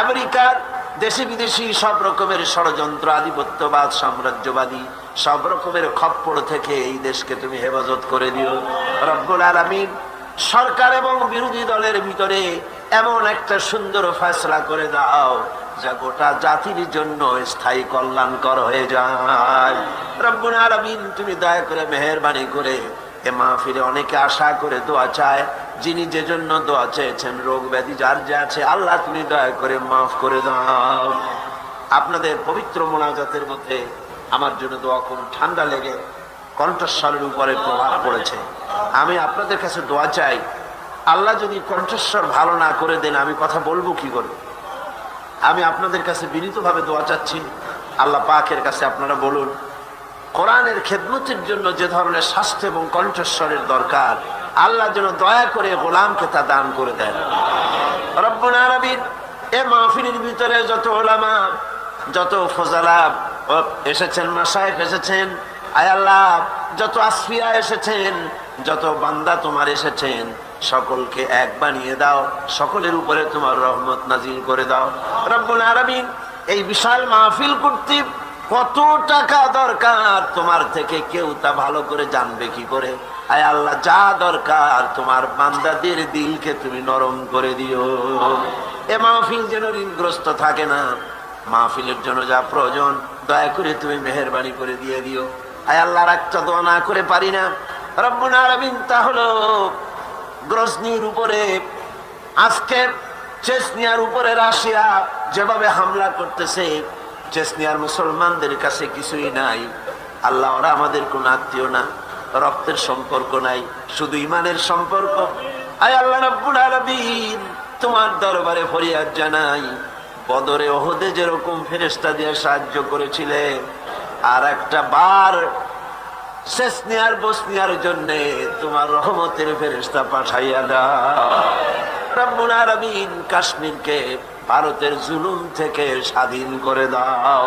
আমেরিকার, দেশি বিদেশি সব রকমের ষড়যন্ত্র, আধিপত্যবাদ, সাম্রাজ্যবাদী সব রকমের খপ্পড় থেকে এই দেশকে তুমি হেফাজত করে দিও। রব্বুল আলামিন, সরকার এবং বিরোধী দলের ভিতরে এমন একটা সুন্দর ফয়সালা করে দাও যা গোটা জাতির জন্য স্থায়ী কল্যাণকর হয়ে যায়। রব্বুল আলামিন, তুমি দয়া করে মেহেরবানি করে এ মাহফিলে অনেকে আশা করে দোয়া চায়, যিনি যে জন্য দোয়া চেয়েছেন, রোগ ব্যাধি যার যা আছে, আল্লাহ তুমি দয়া করে মাফ করে দাও। আপনাদের পবিত্র মোনাজাতের মধ্যে আমার জন্য দোয়া করুন। ঠান্ডা লেগে কণ্ঠস্বরের উপরে প্রভাব পড়েছে। আমি আপনাদের কাছে দোয়া চাই, আল্লাহ যদি কণ্ঠস্বর ভালো না করে দেন, আমি কথা বলবো কি করে? আমি আপনাদের কাছে বিনীতভাবে দোয়া চাচ্ছি, আল্লাহ পাকের কাছে আপনারা বলুন, কোরআনের খেদমতের জন্য যে ধরনের স্বাস্থ্য এবং কণ্ঠস্বরের দরকার, আল্লাহ যেন দয়া করে গোলামকে তা দান করে দেন। রব্বুল আলামিন, এ মাহফিলের ভিতরে যত উলামা, যত ফজলা এসেছেন, মাশায়েখ এসেছেন, আয় আল্লাহ, যত আসফিয়া এসেছেন, যত বান্দা তোমার এসেছেন, সকলকে এক বানিয়ে দাও, সকলের উপরে তোমার রহমত নাজিল করে দাও। রব্বুল আলামিন, এই বিশাল মাহফিল করতে কত টাকা দরকার তোমার থেকে কেউ তা ভালো করে জানবে কি করে? আয় আল্লাহ, যা দরকার তোমার বান্দাদের দিলকে তুমি নরম করে দিও। এ মাহফিল যেন ঋণগ্রস্ত থাকে না। মাহফিলের জন্য যা প্রয়োজন দয়া করে তুমি মেহেরবানি করে দিয়ে দিও। আয় আল্লাহ, একটা দোয়া না করে পারি না। রব্বুল আলামিন, তা হলো গ্রজনির উপরে, আজকে চেচনিয়ার উপরে রাশিয়া যেভাবে হামলা করতেছে, চেচনিয়ার মুসলমানদের কাছে কিছুই নাই। আল্লাহ, ওরা আমাদের কোন আত্মীয় না, রক্তের সম্পর্ক নাই, শুধু ইমানের সম্পর্ক। আয় আল্লাহ রাব্বুল আলামিন, তোমার দরবারে ফরিয়াদ জানাই, বদরে ওহদে যেরকম ফেরেশতা দিয়ে সাহায্য করেছিলে, আর একটা বার চেচনিয়ার বসনিয়ার জন্য তোমার রহমতের ফেরেশতা পাঠাইয়া দাও। রব্বুল আলামিন, কাশ্মীরকে ভারতের জুলুম থেকে স্বাধীন করে দাও।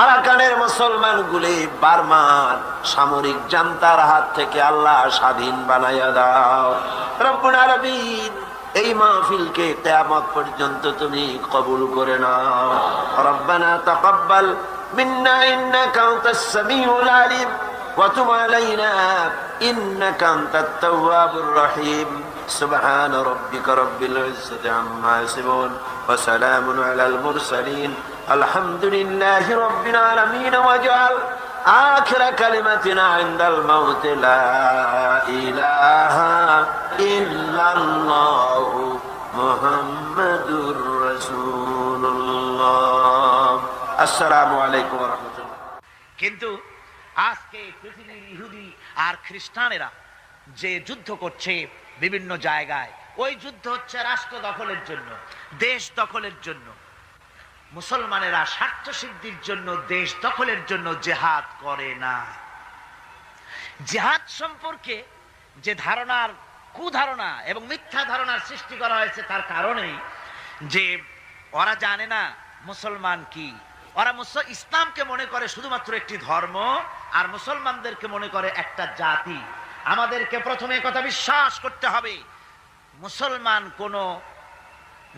আরাকানের মুসলমানগুলি বার্মার সামরিক জান্তার হাত থেকে আল্লাহ স্বাধীন বানাইয়া দাও। রব্বুল আলামিন, এই মাহফিলকে কিয়ামত পর্যন্ত তুমি কবুল করে নাও। রব্বানা তাকাব্বাল মিন্না ইন্নাকা আনতাস সামিউল আলিম ওয়া তুব আলাইনা ইন্নাকা আনতাত তাওয়াবুর রহিম। سبحان ربك رب العزة عما يصفون وسلام على المرسلين الحمد لله رب العالمين واجعل آخر كلمتنا عند الموت لا إله إلا الله মুহাম্মাদুর রাসূলুল্লাহ। আসসালামু আলাইকুম ওয়া রাহমাতুল্লাহ। কিন্তু আজকে পৃথিবীর ইহুদি আর খ্রিস্টানেরা যে যুদ্ধ করছে বিভিন্ন জায়গায়, ওই যুদ্ধ হচ্ছে রাষ্ট্র দখলের জন্য, দেশ দখলের জন্য। মুসলমানেরা স্বার্থ সিদ্ধির জন্য, দেশ দখলের জন্য জিহাদ করে না। জিহাদ সম্পর্কে যে ধারণার, কুধারণা এবং মিথ্যা ধারণার সৃষ্টি করা হয়েছে তার কারণেই যে ওরা জানে না মুসলমান কি। ওরা ইসলামকে মনে করে শুধুমাত্র একটি ধর্ম, আর মুসলমানদেরকে মনে করে একটা জাতি। আমাদেরকে প্রথমে কথা বিশ্বাস করতে হবে, মুসলমান কোনো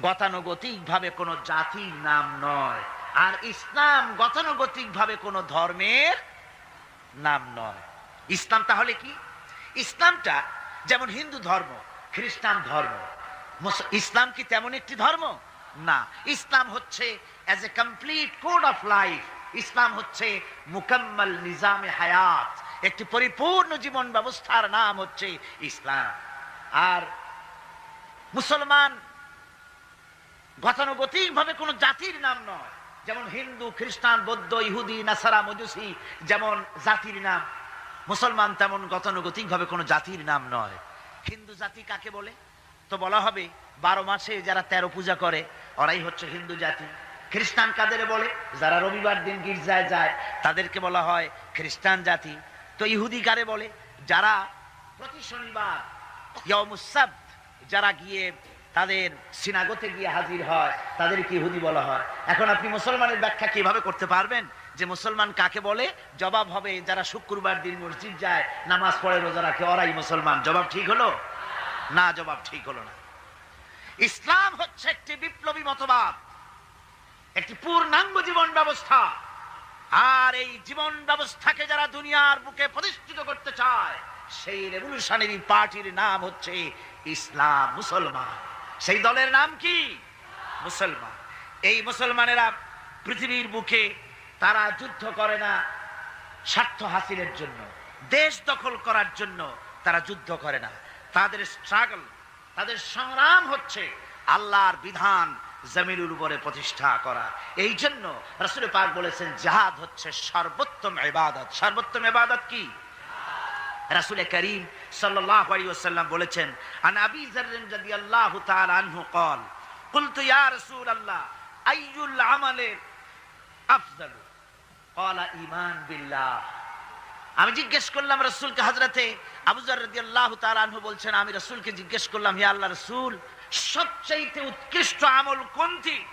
গতানুগতিকভাবে কোনো জাতির নাম নয়, আর ইসলাম গতানুগতিকভাবে কোনো ধর্মের নাম নয়। ইসলাম তাহলে কি? ইসলামটা যেমন হিন্দু ধর্ম, খ্রিস্টান ধর্ম, ইসলাম কি তেমন একটি ধর্ম? না। ইসলাম হচ্ছে as a complete code of life. ইসলাম হচ্ছে মুকাম্মাল নিজামে হায়াত, একটি পরিপূর্ণ জীবন ব্যবস্থার নাম হচ্ছে ইসলাম। আর মুসলমান গতানুগতিক ভাবে কোন জাতির নাম নয়, যেমন হিন্দু, খ্রিস্টান, বৌদ্ধ, ইহুদি, নাসারা, মজুসি যেমন জাতির নাম, মুসলমান তেমন গতানুগতিক ভাবে কোন জাতির নাম নয়। হিন্দু জাতি কাকে বলে? তো বলা হবে 12 মাসে যারা 13 পূজা করে ওরাই হচ্ছে হিন্দু জাতি। খ্রিস্টান কাদের বলে? যারা রবিবার দিন গির্জায় যায় তাদেরকে বলা হয় খ্রিস্টান জাতি। তো ইহুদি কারে বলে? যারা প্রতি শনিবার ইয়াউমুস সাbt যারা গিয়ে তাদের সিনাগোতে গিয়ে হাজির হয় তাদেরকে ইহুদি বলা হয়। এখন আপনি মুসলমানের ব্যাখ্যা কিভাবে করতে পারবেন যে মুসলমান কাকে বলে? জবাব হবে যারা শুক্রবার দিন মসজিদ যায়, নামাজ পড়ে, রোজা রাখে, ওরাই মুসলমান। জবাব ঠিক হলো না? জবাব ঠিক হলো না। ইসলাম হচ্ছে একটি বিপ্লবী মতবাদ, একটি পূর্ণাঙ্গ জীবন ব্যবস্থা। আর এই জীবন ব্যবস্থাকে যারা দুনিয়ার বুকে প্রতিষ্ঠিত করতে চায় সেই রেভলিউশনারি পার্টির নাম হচ্ছে ইসলাম, মুসলমান। সেই দলের নাম কি? মুসলমান। এই মুসলমানেরা পৃথিবীর বুকে তারা যুদ্ধ করে না স্বার্থ হাসিলের জন্য, দেশ দখল করার জন্য তারা যুদ্ধ করে না। তাদের স্ট্রাগল, তাদের সংগ্রাম হচ্ছে আল্লাহর বিধান জমিনের উপরে প্রতিষ্ঠা করা। এই জন্য রাসূল পাক বলেছেন জিহাদ হচ্ছে সর্বোত্তম ইবাদত। সর্বোত্তম ইবাদত কি? রাসূল করিম সাল্লাল্লাহু আলাইহি ওয়াসাল্লাম বলেছেন, আন আবি যার রাদিয়াল্লাহু তাআলা আনহু قال قلت يا رسول الله اي العمل افضل قال ايمان بالله। আমি জিজ্ঞেস করলাম রাসূলকে, হযরতে আবু যর রাদিয়াল্লাহু তাআলা আনহু বলছেন, আমি রাসূলকে জিজ্ঞেস করলাম, হে আল্লাহর রাসূল, সবচেয়ে উৎকৃষ্ট আমল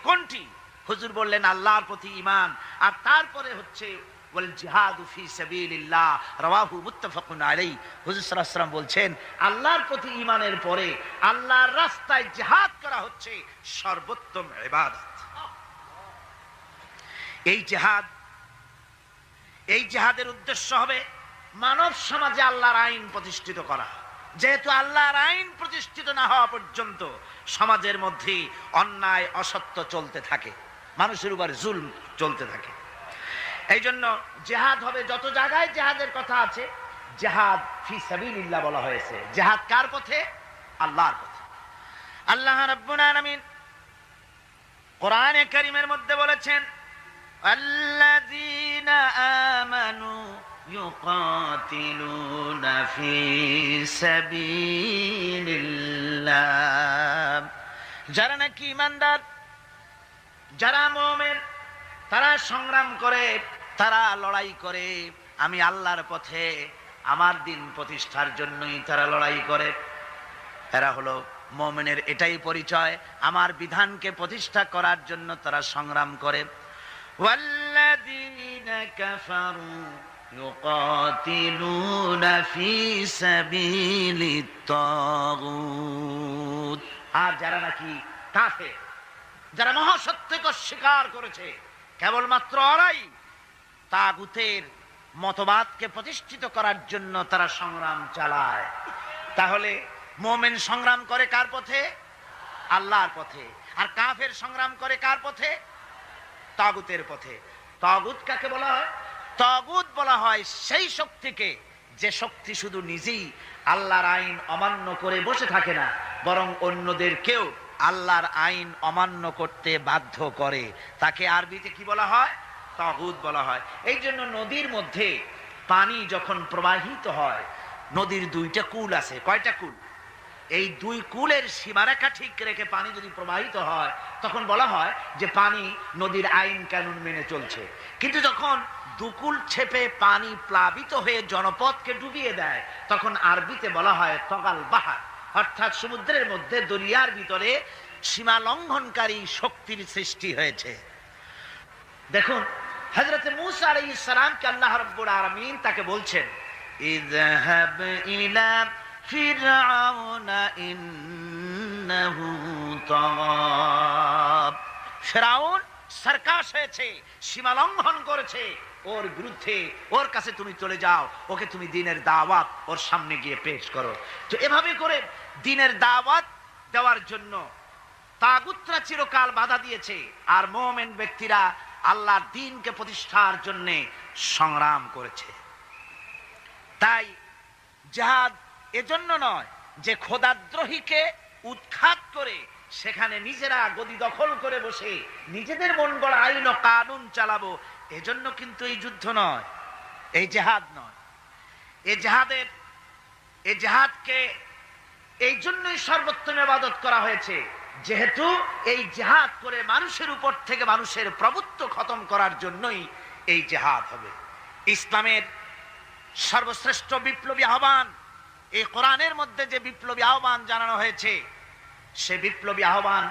কোনটি? হুজুর বললেন আল্লাহর প্রতি ঈমান, আর তারপরে হচ্ছে ওয়াল জিহাদু ফি সাবিলিল্লাহ, রাওয়াহু মুত্তাফাকুন আলাইহি। হুজুর সাল্লাল্লাহু আলাইহি ওয়াসাল্লাম বলছেন আল্লাহর প্রতি ঈমানের পরে আল্লাহর রাস্তায় জিহাদ করা হচ্ছে সর্বোত্তম ইবাদত। এই জিহাদের উদ্দেশ্য হবে মানব সমাজে আল্লাহর আইন প্রতিষ্ঠিত করা। যেহেতু আল্লাহর আইন প্রতিষ্ঠিত না হওয়া পর্যন্ত সমাজের মধ্যে অন্যায়, অসত্য চলতে থাকে, মানুষের উপর জুলম চলতে থাকে। এই জন্য জিহাদ হবে, যত জায়গায় জিহাদের কথা আছে জিহাদ ফি সাবিলিল্লাহ বলা হয়েছে। জিহাদ কার পথে? আল্লাহর পথে। আল্লাহ রাব্বুল আলামিন কোরআনে কারীমের মধ্যে বলেছেন, আল্লাযীনা আমানু ইউকাতিলুনা ফি সাবিলিল্লাহ। যারা নাকি ঈমানদার, যারা মুমিন, তারা সংগ্রাম করে, তারা লড়াই করে আমি আল্লাহর পথে, আমার দিন প্রতিষ্ঠার জন্যই তারা লড়াই করে। এরা হলো মুমিনের এটাই পরিচয়, আমার বিধানকে প্রতিষ্ঠা করার জন্য তারা সংগ্রাম করে। ওয়াল্লাযীনা কাফারু ইউকাতিলুনা ফি সাবিলিত তাগুত। আর যারা নাকি কাফের, যারা মহাসত্যকে অস্বীকার করেছে, কেবলমাত্র ওরাই তাগুতের মতবাদকে প্রতিষ্ঠিত করার জন্য তারা সংগ্রাম চালায়। তাহলে মুমিন সংগ্রাম করে কার পথে? আল্লাহর পথে। আর কাফের সংগ্রাম করে কার পথে? তাগুতের পথে। তাগুত কাকে বলা হয়? তাগুত বলা হয় সেই শক্তিকে যে শক্তি শুধু নিজেই আল্লাহর আইন অমান্য করে বসে থাকে না, বরং অন্যদেরকেও আল্লাহর আইন অমান্য করতে বাধ্য করে, তাকে আরবিতে কি বলা হয়? তাগুত বলা হয়। এই জন্য নদীর মধ্যে পানি যখন প্রবাহিত হয়, নদীর দুইটা কূল আছে। কয়টা কূল? এই দুই কূলের সীমারেখা ঠিক রেখে পানি যদি প্রবাহিত হয়, তখন বলা হয় যে পানি নদীর আইন কানুন মেনে চলছে। কিন্তু যখন দুকুল ছেপে পানি প্লাবিত হয়ে জনপদকে ডুবিয়ে দেয়, তখন আরবিতে বলা হয় তগাল বাহার, অর্থাৎ সমুদ্রের মধ্যে, দরিয়ার ভিতরে সীমা লঙ্ঘনকারী শক্তির সৃষ্টি হয়েছে। দেখুন, হযরত মূসা আলাইহিস সালামকে আল্লাহ রাব্বুল আলামিন তাকে বলছেন, ইযহাব ইলা ফিরআউনা ইন্নাহু তাগাব। ফিরআউন সার্কাস হয়েছে, সীমা লঙ্ঘন করেছে, ওর বিরুদ্ধে, ওর কাছে তুমি চলে যাও, ওকে তুমি দ্বীনের দাওয়াত ওর সামনে গিয়ে পেশ করো। তো এভাবে করে দ্বীনের দাওয়াত দেওয়ার জন্য তাগুতরা চিরকাল বাধা দিয়েছে, আর মুমিন ব্যক্তিরা আল্লাহর দ্বীনকে প্রতিষ্ঠার জন্য সংগ্রাম করেছে। তাই জিহাদ এজন্য নয় যে খোদাদ্রোহীকে উৎখাত করে সেখানে নিজেরা গদি দখল করে বসে নিজেদের মন গড়া আইন ও কানুন চালাবো, এজন্য কিন্তু এই যুদ্ধ নয়, এই জিহাদ নয়। এই জিহাদকে এই জন্যই সর্বোত্তম ইবাদত করা হয়েছে, যেহেতু এই জিহাদ করে মানুষের উপর থেকে মানুষের প্রভুত্ব খতম করার জন্যই এই জিহাদ হবে। ইসলামের সর্বশ্রেষ্ঠ বিপ্লবী আহ্বান, এই কোরআনের মধ্যে যে বিপ্লবী আহ্বান জানানো হয়েছে, সে বিপ্লবী আহ্বান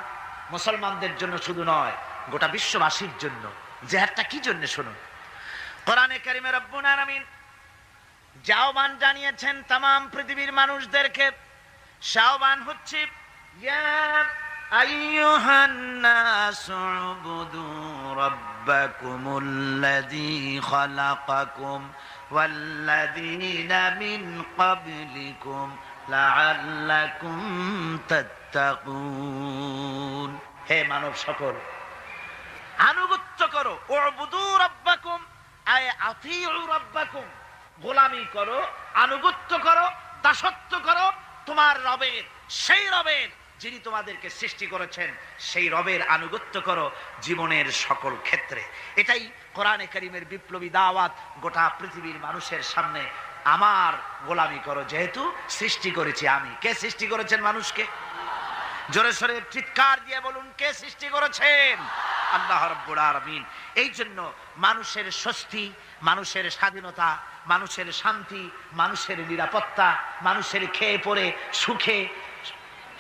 মুসলমানদের জন্য শুধু নয়, গোটা বিশ্ববাসীর জন্য। জিহাদটা কি জন্য শুনুন। কোরআনে কারিমে রব্বুল আলামিন যে আহ্বান জানিয়েছেন তামাম পৃথিবীর মানুষদেরকে, সে আহ্বান হচ্ছে, ইয়া আইয়ুহান নাসু উবুদু রাব্বাকুমুল্লাযী খালাকাকুম ওয়াল্লাযীনা মিন ক্বাবলিকুম লাআল্লাকুম তাত্তাকুন। হে মানব সকল, আনুগত্য করো, উবুদু রাব্বাকুম আয় আতিউ রাব্বাকুম, গোলামি করো, আনুগত্য করো, দাসত্ব করো তোমার রবের, সেই রবের যিনি তোমাদেরকে সৃষ্টি করেছেন, সেই রবের আনুগত্য করো জীবনের সকল ক্ষেত্রে। এটাই কোরআনে কারীমের বিপ্লবী দাওয়াত গোটা পৃথিবীর মানুষের সামনে। আমার গোলামি করো, যেহেতু সৃষ্টি করেছি আমি। কে সৃষ্টি করেছেন মানুষকে? জোরে সোরে চিৎকার দিয়ে বলুন, কে সৃষ্টি করেছেন? আল্লাহ রাব্বুল আলামিন। এই জন্য মানুষের স্বস্তি, মানুষের স্বাধীনতা, মানুষের শান্তি, মানুষের নিরাপত্তা, মানুষের খেয়ে পরে সুখে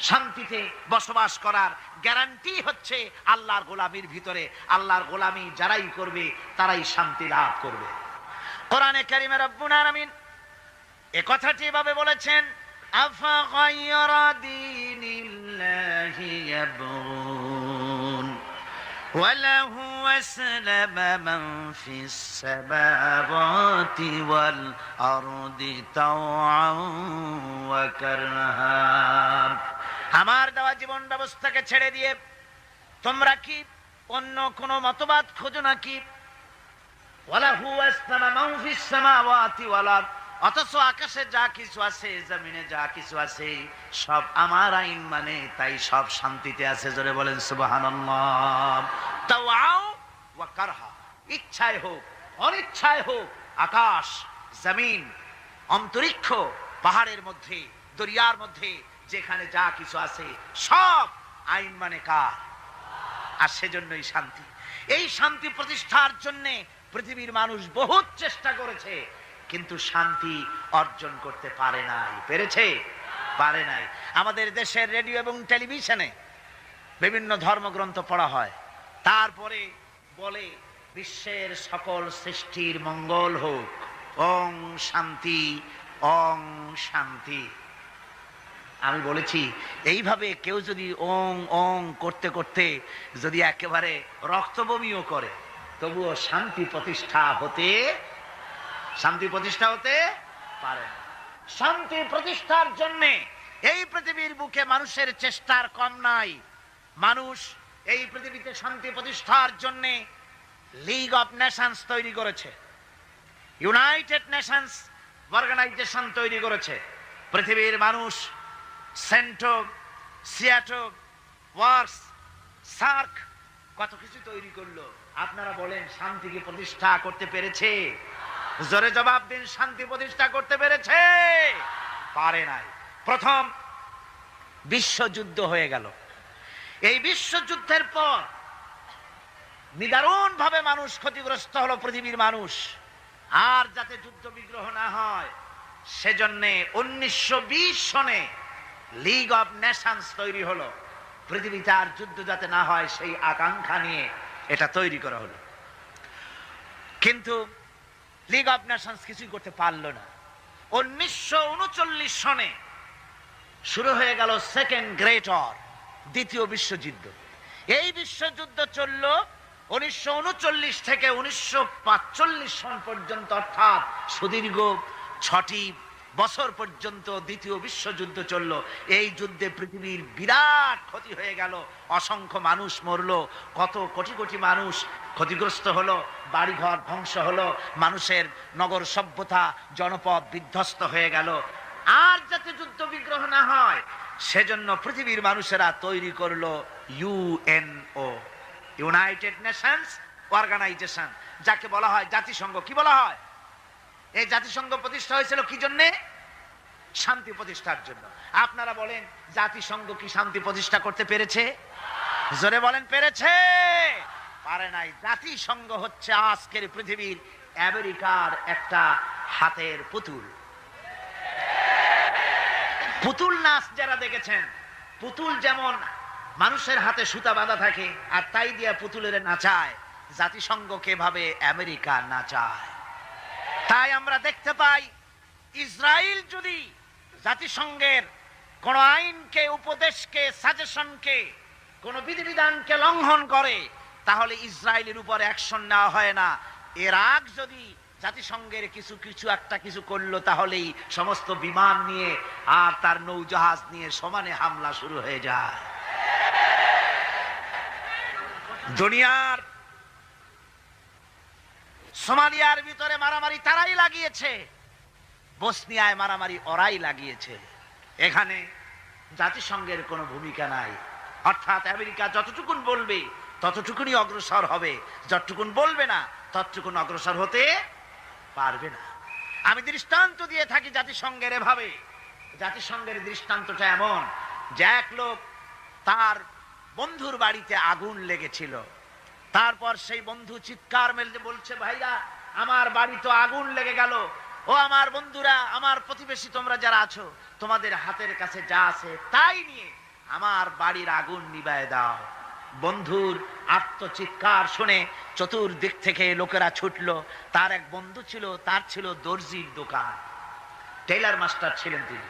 শান্তিতে বসবাস করার গ্যারান্টি হচ্ছে আল্লাহর গোলামির ভিতরে। আল্লাহর গোলামি যারাই করবে তারাই শান্তি লাভ করবে। কোরআনে কারীমে রব্বুল আলামিন এ কথাটি এভাবে বলেছেন, আফা গায়রা দীনিল্লাহি ইয়াবগুন ওয়ালাহু আসলামা মান ফিস সামাওয়াতি ওয়াল আরদি তাওআন ওয়া কারহা। আমার দেওয়া জীবন ব্যবস্থাকে ছেড়ে দিয়ে তোমরা কি অন্য কোন মতবাদ খোঁজো নাকি? ওয়ালাহু আসলামা মান ফিস সামাওয়াতি ওয়াল আরদ, অথচ আকাশে যা কিছু আছে, জমিনে যা কিছু আছে, সব আমার আইন মানে, তাই সব শান্তিতে আছে। জোরে বলেন সুবহানাল্লাহ। তাওআও ওয়া কারহা, ইচ্ছায় হোক অনিচ্ছায় হোক, আকাশ, জমিন, অন্তরিক্ষ, পাহাড়ের মধ্যে, দরিয়ার মধ্যে যেখানে যা কিছু আছে, সব আইন মানে কার? আর সেজন্যই শান্তি। এই শান্তি প্রতিষ্ঠার জন্য পৃথিবীর মানুষ বহুত চেষ্টা করেছে, কিন্তু শান্তি অর্জন করতে পারে নাই। পেরেছে? পারে নাই। আমাদের দেশের রেডিও এবং টেলিভিশনে বিভিন্ন ধর্মগ্রন্থ পড়া হয়, তারপরে বলে বিশ্বের সকল সৃষ্টির মঙ্গল হোক, ওং শান্তি, ওং শান্তি। আমি বলেছি, এইভাবে কেউ যদি ওং ওং করতে করতে যদি একেবারে রক্তবমিও করে, তবুও শান্তি প্রতিষ্ঠা হতে পারে না। শান্তি প্রতিষ্ঠার জন্যে এই পৃথিবীর বুকে মানুষের চেষ্টার কম নাই। মানুষ এই পৃথিবীতে শান্তি প্রতিষ্ঠার জন্যে লিগ অফ নেশনস তৈরি করেছে, ইউনাইটেড নেশনস অর্গানাইজেশন তৈরি করেছে। পৃথিবীর মানুষ সেন্টো, সিয়াটো, ওয়ার্স, সার্ক, কত কিছু তৈরি করলো। আপনারা বলেন শান্তিকে প্রতিষ্ঠা করতে পেরেছে? জোরে জবাব দিন, শান্তি প্রতিষ্ঠা করতে পেরেছে? পারে নাই। প্রথম বিশ্বযুদ্ধ হয়ে গেল। এই বিশ্বযুদ্ধের পর নিদারুণ ভাবে মানুষ ক্ষতিগ্রস্ত হলো, পৃথিবীর মানুষ। আর যাতে যুদ্ধ বিগ্রহ না হয় সেজন্য 1920 সনে লিগ অফ নেশনস তৈরি হলো। পৃথিবীতে আর যুদ্ধ যাতে না হয় সেই আকাঙ্ক্ষা নিয়ে এটা তৈরি করা হলো। কিন্তু লিগ অফ নেশনস কিছুই করতে পারলো না। 1939 সনে শুরু হয়ে গেল সেকেন্ড গ্রেট ওয়ার, দ্বিতীয় বিশ্বযুদ্ধ। এই বিশ্বযুদ্ধ চলল 1939 থেকে 1945 সন পর্যন্ত, অর্থাৎ সুদীর্ঘ 6টি বছর পর্যন্ত দ্বিতীয় বিশ্বযুদ্ধ চলল। এই যুদ্ধে পৃথিবীর বিরাট ক্ষতি হয়ে গেল, অসংখ্য মানুষ মরলো, কত কোটি কোটি মানুষ ক্ষতিগ্রস্ত হলো, বাড়িঘর ধ্বংস হলো, মানুষের নগর সভ্যতা জনপদ বিধ্বস্ত হয়ে গেল। আর যাতে যুদ্ধ বিগ্রহ না হয় সেজন্য পৃথিবীর মানুষেরা তৈরি করলো ইউএনও, ইউনাইটেড নেশনস অর্গানাইজেশন, যাকে বলা হয় জাতিসংঘ। কি বলা হয়? এই জাতিসংঘ প্রতিষ্ঠা হয়েছিল কি জন্যে? শান্তি প্রতিষ্ঠার জন্য। আপনারা বলেন জাতিসংঘ কি শান্তি প্রতিষ্ঠা করতে পেরেছে? জোরে বলেন, পেরেছে? পারে নাই। জাতিসংঘ হচ্ছে আজকের পৃথিবীর আমেরিকার একটা হাতের পুতুল। পুতুল নাচ যারা দেখেছেন, পুতুল যেমন মানুষের হাতে সুতা বাঁধা থাকে আর তাই দিয়ে পুতুলের নাচায়, জাতিসংঘকে ভাবে আমেরিকা নাচায়। তাই আমরা দেখতে পাই ইসরায়েল যদি জাতিসংঘের কোন আইনকে, উপদেশকে, সাজেশনকে, কোন বিধিবিধানকে লঙ্ঘন করে তাহলে ইসরায়েলের উপর অ্যাকশন নেওয়া হয় না। ইরাক যদি জাতিসংঘের কিছু করলো তাহলেই সমস্ত বিমান নিয়ে আর তার নৌজাহাজ নিয়ে সমানে হামলা শুরু হয়ে যায়। দুনিয়ার সোমালিয়ার ভিতরে মারামারি তারাই লাগিয়েছে, বসনিয়ায় মারামারি ওরাই লাগিয়েছে। এখানে জাতিসংঘের কোনো ভূমিকা নাই। অর্থাৎ আমেরিকা যতটুকুন বলবে ততটুকুনই অগ্রসর হবে, যতটুকুন বলবে না ততটুকুন অগ্রসর হতে পারবে না। আমি দৃষ্টান্ত দিয়ে থাকি জাতিসংঘের এভাবে। জাতিসংঘের দৃষ্টান্তটা এমন যে এক লোক, তার বন্ধুর বাড়িতে আগুন লেগেছিল। তারপর সেই বন্ধু চিৎকার মেলতে বলছে, ভাইরা আমার বাড়ি তো আগুন লেগে গেল, ও আমার বন্ধুরা, আমার প্রতিবেশী, তোমরা যারা আছো তোমাদের হাতের কাছে যা আছে তাই নিয়ে আমার বাড়ির আগুন নিভায়ে দাও। বন্ধুর আর্তচিৎকার শুনে চতুর্দিক থেকে লোকেরা ছুটলো। তার এক বন্ধু ছিল, তার ছিল দর্জির দোকান, টেইলার মাস্টার ছিলেন তিনি।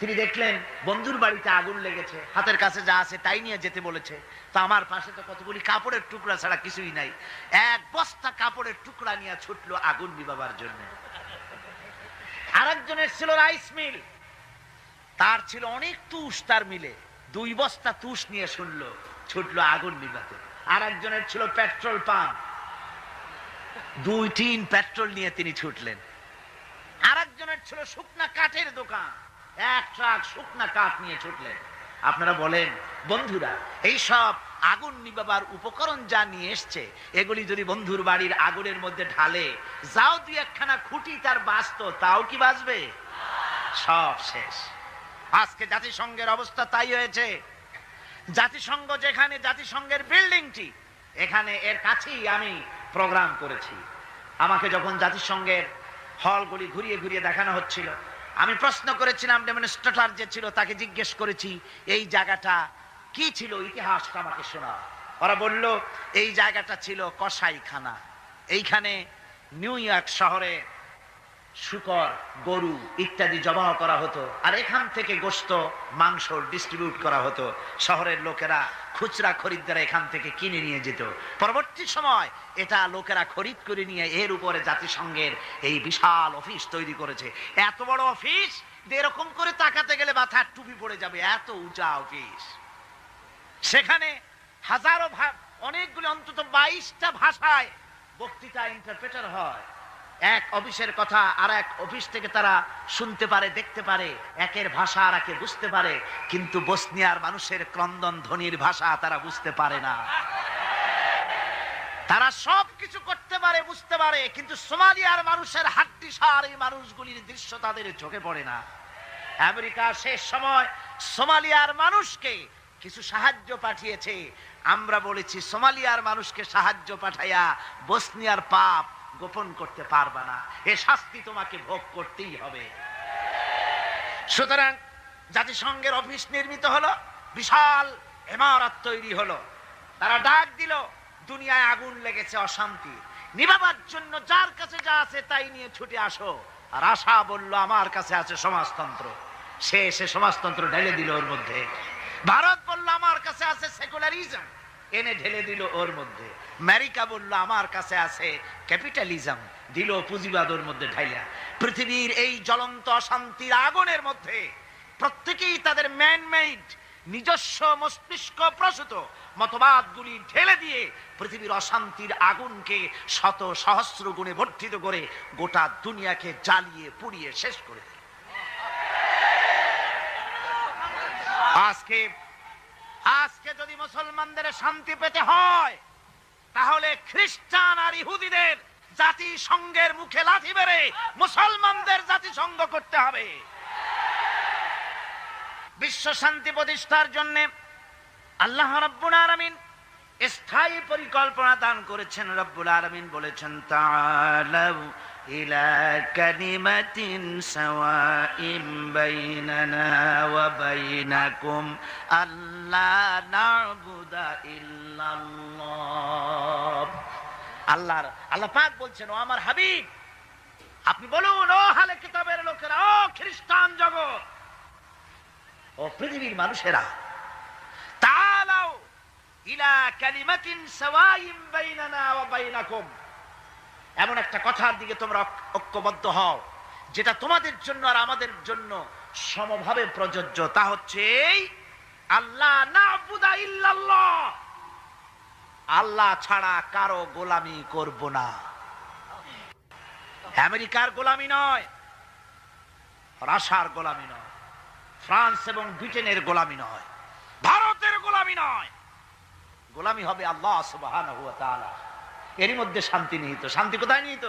তিনি দেখলেন বন্ধুর বাড়িতে আগুন লেগেছে, হাতের কাছে যা আছে তাই নিয়ে যেতে বলেছে। তা আমার পাশে তো কতগুলি কাপড়ের টুকরা ছাড়া কিছুই নাই। এক বস্তা কাপড়ের টুকরা নিয়ে ছুটলো আগুন নিভাবার জন্য। আরেকজনের ছিল রাইস মিল, তার ছিল অনেক তুষ তার মিলে, 2 বস্তা তুষ নিয়ে ছুটলো আগুন নিভাতে। আরেকজনের ছিল পেট্রোল পাম্প, 2 টিন পেট্রোল নিয়ে তিনি ছুটলেন। আরেকজনের ছিল শুকনা কাঠের দোকান, 1 ট্রাক শুকনা কাঠ নিয়ে ছুটলেন। আপনারা বলেন বন্ধুরা, এই সব আগুন নিভাবার উপকরণ যা নিয়ে এসছে, এগুলি যদি বন্ধুর বাড়ির আগুনের মধ্যে ঢালে, যাও 2-1খানা খুঁটি তার বাঁচত, তাও কি বাঁচবে? সব শেষ। আজকে জাতিসংঘের অবস্থা তাই হয়েছে। জাতিসংঘ যেখানে, জাতিসংঘের বিল্ডিংটি এখানে, এর কাছেই আমি প্রোগ্রাম করেছি। আমাকে যখন জাতিসংঘের হলগুলি ঘুরিয়ে ঘুরিয়ে দেখানো হচ্ছিল, আমি প্রশ্ন করেছিলাম ডেমনস্ট্রেটর যে ছিল তাকে জিজ্ঞেস করেছি এই জায়গাটা কি ছিল, ইতিহাসটা আমাকে শোনা। ওরা বলল এই জায়গাটা ছিল কসাইখানা। এইখানে নিউ ইয়র্ক শহরে শুকর, গরু ইত্যাদি জবাহ করা হতো, আর এখান থেকে গোশত, মাংস ডিস্ট্রিবিউট করা হতো। শহরের লোকেরা, খুচরা খরিদ্দার এখান থেকে কিনে নিয়ে যেত। পরবর্তী সময় এটা লোকেরা খরিদ করে নিয়ে এর উপরে জাতিসংঘের এই বিশাল অফিস তৈরি করেছে। এত বড় অফিস, এরকম করে তাকাতে গেলে মাথার টুপি পড়ে যাবে, এত উঁচা অফিস। সেখানে হাজারো, অনেকগুলি, অন্তত 22টা ভাষায় বক্তৃতা ইন্টারপ্রেটার হয়। এক অফিসের কথা আর এক অফিস থেকে তারা শুনতে পারে, দেখতে পারে, একের ভাষা আর একে বুঝতে পারে, কিন্তু বসনিয়ার মানুষের ক্রন্দন ধ্বনির ভাষা তারা বুঝতে পারে না। তারা সব কিছু করতে পারে, বুঝতে পারে, কিন্তু সোমালিয়ার মানুষের হাড্ডিসার এই মানুষগুলির দৃশ্য তাদের চোখে পড়ে না। আমেরিকা শেষ সময় সোমালিয়ার মানুষকে কিছু সাহায্য পাঠিয়েছে। আমরা বলেছি সোমালিয়ার মানুষকে সাহায্য পাঠাইয়া বসনিয়ার পাপ গোপন করতে পারবা না, এ শাস্তি তোমাকে ভোগ করতেই হবে। সুতরাং জাতিসংঘের অফিস নির্মিত হলো, বিশাল ইমারত তৈরি হলো। তারা ডাক দিল, দুনিয়ায় আগুন লেগেছে, অশান্তি নিভাবার জন্য যার কাছে যা আছে তাই নিয়ে ছুটে আসো। আর আশা বলল আমার কাছে আছে সমাজতন্ত্র, সে এসে সমাজতন্ত্র ঢেলে দিল ওর মধ্যে। ভারত বলল আমার কাছে আছে সেকুলারিজম, এনে ঢেলে দিল ওর মধ্যে। আমেরিকা বলল আমার কাছে আছে ক্যাপিটালিজম, দিল পুঁজিবাদ ওর মধ্যে ঢাইলা। পৃথিবীর এই জ্বলন্ত অশান্তির আগুনের মধ্যে প্রত্যেকেই তাদের ম্যানমেড নিজস্ব মস্তিষ্ক প্রসূত মতবাদগুলি ঢেলে দিয়ে পৃথিবীর অশান্তির আগুনকে শত সহস্র গুণে বর্ধিত করে গোটা দুনিয়াকে জ্বালিয়ে পুড়িয়ে শেষ করে দেয়। আজকে যদি মুসলমানদের শান্তি পেতে হয়, তাহলে খ্রিস্টান আর ইহুদিদের জাতিসংঘের মুখে লাথি মেরে মুসলমানদের জাতিসংঘ করতে হবে। বিশ্ব শান্তি প্রতিষ্ঠার জন্য আল্লাহ রাব্বুল আলামিন স্থায়ী পরিকল্পনা দান করেছেন। রব্বুল আলামিন বলেছেন, তাআলাউ ইলা কালিমাতিন সাওয়াইন বাইনানা ওয়া বাইনাকুম আল্লা না'বুদা ইল্লাল্লাহ। আল্লাহ পাক বলছেন, ও আমার হাবিব আপনি বলুন, ও আহলে কিতাবের লোকেরা, ও খ্রিস্টান জগৎ, ও পৃথিবীর মানুষেরা, তাআলাউ ইলা কালিমাতিন সাওয়াইন বাইনানা ওয়া বাইনাকুম, এমন একটা কথার দিকে তোমরা ঐক্যবদ্ধ হও যেটা তোমাদের জন্য আর আমাদের জন্য সমভাবে প্রযোজ্য। তা হচ্ছে এই, আল্লাহ না'বুদা ইল্লাল্লাহ, আল্লাহ ছাড়া কারো গোলামি করব না। আমেরিকার গোলামি নয়, রাশিয়ার গোলামি নয়, ফ্রান্স এবং ব্রিটেনের গোলামি নয়, ভারতের গোলামি নয়, গোলামি হবে আল্লাহ সুবহানাহু ওয়া তাআলা। এরই মধ্যে শান্তি নিহিত। শান্তি কোথায় নিহিত?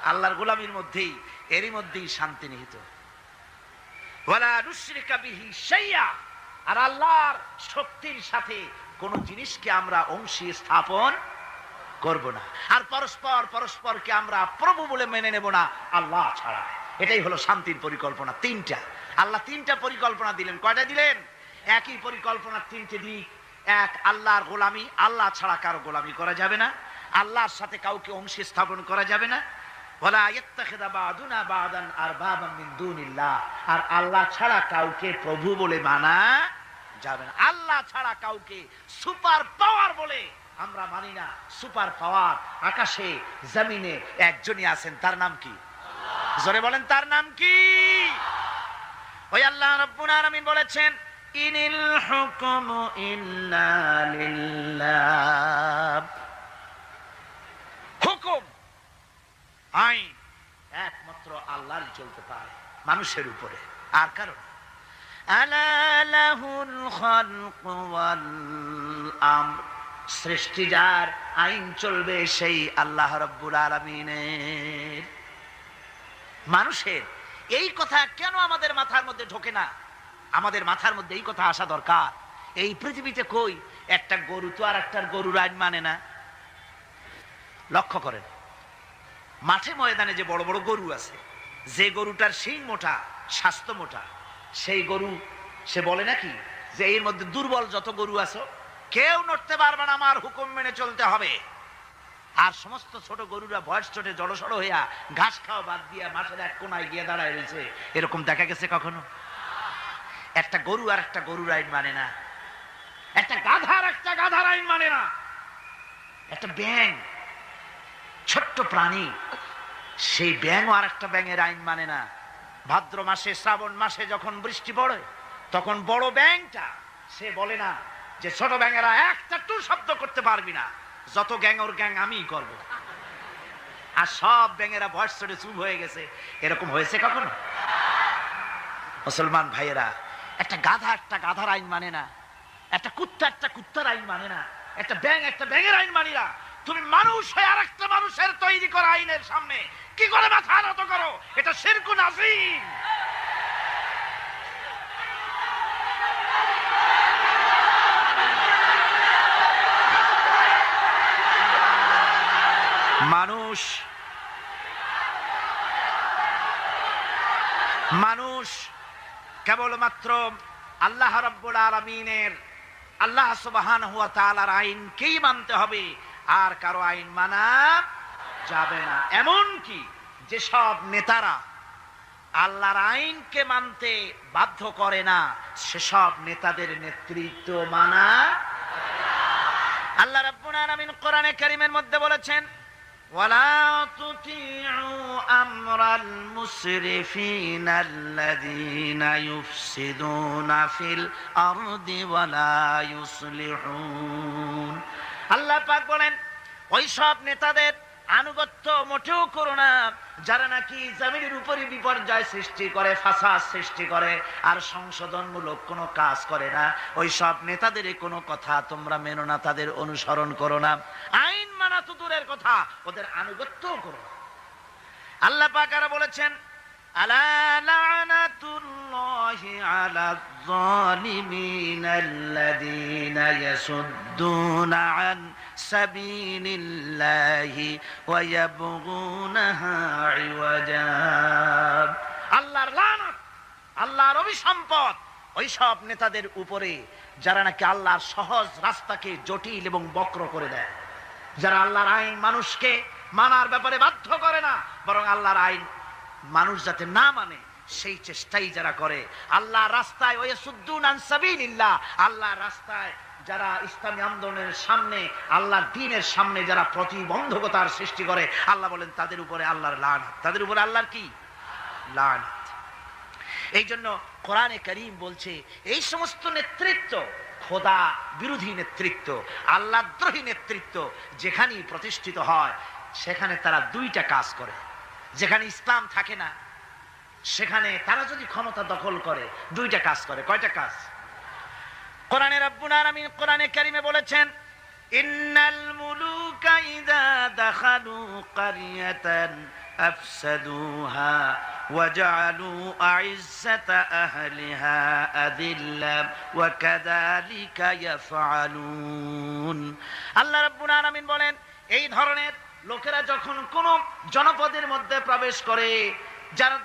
আল্লাহর গোলামির মধ্যেই, এরই মধ্যেই শান্তি নিহিত। ওয়ালা নুশরিকা বিহি শাইআ, আর আল্লাহর শক্তির সাথে কোন জিনিসকে আমরা অংশী স্থাপন করব না। আর পরস্পরকে আমরা প্রভু বলে মেনে নেব না আল্লাহ ছাড়া। এটাই হলো শান্তির পরিকল্পনা। তিনটা আল্লাহ তিনটা পরিকল্পনা দিলেন। কয়টা দিলেন? একই পরিকল্পনার তিনটে দিক। এক, আল্লাহর গোলামি, আল্লাহ ছাড়া কারো গোলামি করা যাবে না, আল্লাহর সাথে কাউকে অংশী স্থাপন করা যাবে না। ওয়ালা ইয়াত্তাখিযা বা'দুনা বা'দান আরবাবাম মিন দুনিল্লাহ, আর আল্লাহ ছাড়া কাউকে প্রভু বলে মানা যাবে না। আল্লাহ ছাড়া কাউকে সুপার পাওয়ার বলে আমরা মানি না। সুপার পাওয়ার আকাশে জমিনে একজনই আছেন, তার নাম কি? জোরে বলেন, তার নাম কি? ওই আল্লাহ রাব্বুল আলামিন বলেছেন, ইনিল হুকমু ইল্লা লিল্লাহ, হুকুম আইন একমাত্র আল্লাহর চলতে পারে, মানুষের উপরে আর কারণ। আলা লাহুল খালকু ওয়াল আমর, সৃষ্টি যার, আইন চলবে সেই আল্লাহ রাব্বুল আলামিনের। মানুষের এই কথা কেন আমাদের মাথার মধ্যে ঢোকে না? আমাদের মাথার মধ্যে এই কথা আসা দরকার। এই পৃথিবীতে কই একটা গরু তো আর একটার গরুর আইন মানে না। লক্ষ্য করেন, মাঠে ময়দানে যে বড় বড় গরু আছে, যে গরুটার শিং মোটা, স্বাস্থ্য মোটা, সেই গরু সে বলে নাকি যে এর মধ্যে দুর্বল যত গরু আছে কেউ নড়তে পারবে না, আমার হুকুম মেনে চলতে হবে। আর সমস্ত ছোট গরুরা ভয়েস চোটে জড়সড় হইয়া ঘাস খাওয়া বাদ দিয়া মাঠের এক কোনায় গিয়ে দাঁড়ায় রয়েছে, এরকম দেখা গেছে কখনো? একটা গরু আর একটা গরুর আইন মানে না, একটা গাধার একটা গাধার আইন মানে না, একটা ব্যাঙ ছোট্ট প্রাণী, সেই ব্যাঙ আর একটা ব্যাঙের আইন মানে না। ভাদ্র মাসে শ্রাবণ মাসে যখন বৃষ্টি পড়ে তখন বড় ব্যাঙটা সে বলে না যে ছোট ব্যাঙেরা একটা টু শব্দ করতে পারবি না, যত গ্যাং ওর গ্যাং আমিই করব। আর সব ব্যাঙেরা বয়স চড়ে চুপ হয়ে গেছে। এরকম হয়েছে কখনো? মুসলমান ভাইয়েরা, একটা গাধার আইন মানে না, একটা কুত্তার আইন মানে না, একটা ব্যাঙের আইন মানি না। তুমি মানুষ হয়ে আর একটা মানুষের তৈরি করা আইনের সামনে কি করে মাথা নত করো? এটা শিরকুন আযীম। মানুষ কেবলমাত্র আল্লাহ রাব্বুল আলামিনের, আল্লাহ সুবহানাহু ওয়া তাআলার আইনকেই মানতে হবে, আর কারো আইন মানা যাবে না। এমন কি যেসব নেতারা আল্লাহর আইনকে মানতে বাধ্য করে না, সেসব নেতাদের নেতৃত্ব মানা। আল্লাহ রাব্বুল আলামিন কোরআনে কারীমের মধ্যে বলেছেন, ওয়ালা তুতিউ আমরাল মুসরিফিন আল্লাযীনা ইউফসিদুনা ফিল আরদি ওয়ালা ইউসলিহুন। আল্লাহ পাক বলেন, ওই সব নেতাদের আনুগত্য মোটেও করো না যারা নাকি জমিনের উপরে বিপর্যয় সৃষ্টি করে, ফাসাদ সৃষ্টি করে, আর সংশোধনমূলক কোনো কাজ করে না। ওই সব নেতাদের কোনো কথা তোমরা মেনো না, তাদের অনুসরণ করো না। আইন মানা তো দূরের কথা, ওদের আনুগত্যও করো না। আল্লাহ পাক আরো বলেছেন, আলা লানাতুল্লাহি আলায যালিমিন আল্লাযীনা ইয়াসুদ্দুনা আন সাবিলিল্লাহি ওয়া ইয়াবগুনাহা ইওয়াজা। আল্লাহর লানত, আল্লাহর অভিসম্পদ ওই সব নেতাদের উপরে যারা নাকি আল্লাহর সহজ রাস্তাকে জটিল এবং বক্র করে দেয়, যারা আল্লাহর আইন মানুষকে মানার ব্যাপারে বাধ্য করে না, বরং আল্লাহর আইন মানুষ যাতে না মানে সেই চেষ্টাই যারা করে। আল্লাহর রাস্তায় ওয়াসুদ্দুন আন সাবিলিল্লাহ, আল্লাহর রাস্তায় যারা ইসলামী আন্দোলনের সামনে, আল্লাহর দ্বীনের সামনে যারা প্রতিবন্ধকতার সৃষ্টি করে, আল্লাহ বলেন তাদের উপরে আল্লাহর লানত, তাদের উপরে আল্লাহর কি লানত। এই জন্য কোরআনে কারীম বলছে, এই সমস্ত নেতৃত্ব খোদা বিরোধী নেতৃত্ব, আল্লাহদ্রোহী নেতৃত্ব যেখানেই প্রতিষ্ঠিত হয়, সেখানে তারা দুইটা কাজ করে। যেখানে ইসলাম থাকে না, সেখানে তারা যদি ক্ষমতা দখল করে, দুইটা কাজ করে। কয়টা কাজ? কোরআনে রাব্বুল আলামিন কোরআনে কারীমে বলেছেন, ইন্নাল মুলুকা ইযা দাখালু ক্বারিয়াতান আফসাদুহা ওয়া জাআলু আইজ্জাতা আহলিহা আযিল্লা ওয়া কাযালিকা ইয়াফআলুন। আল্লাহ রাব্বুল আলামিন বলেন, এই ধরনের লোকেরা যখন কোন জনপদের মধ্যে প্রবেশ করে,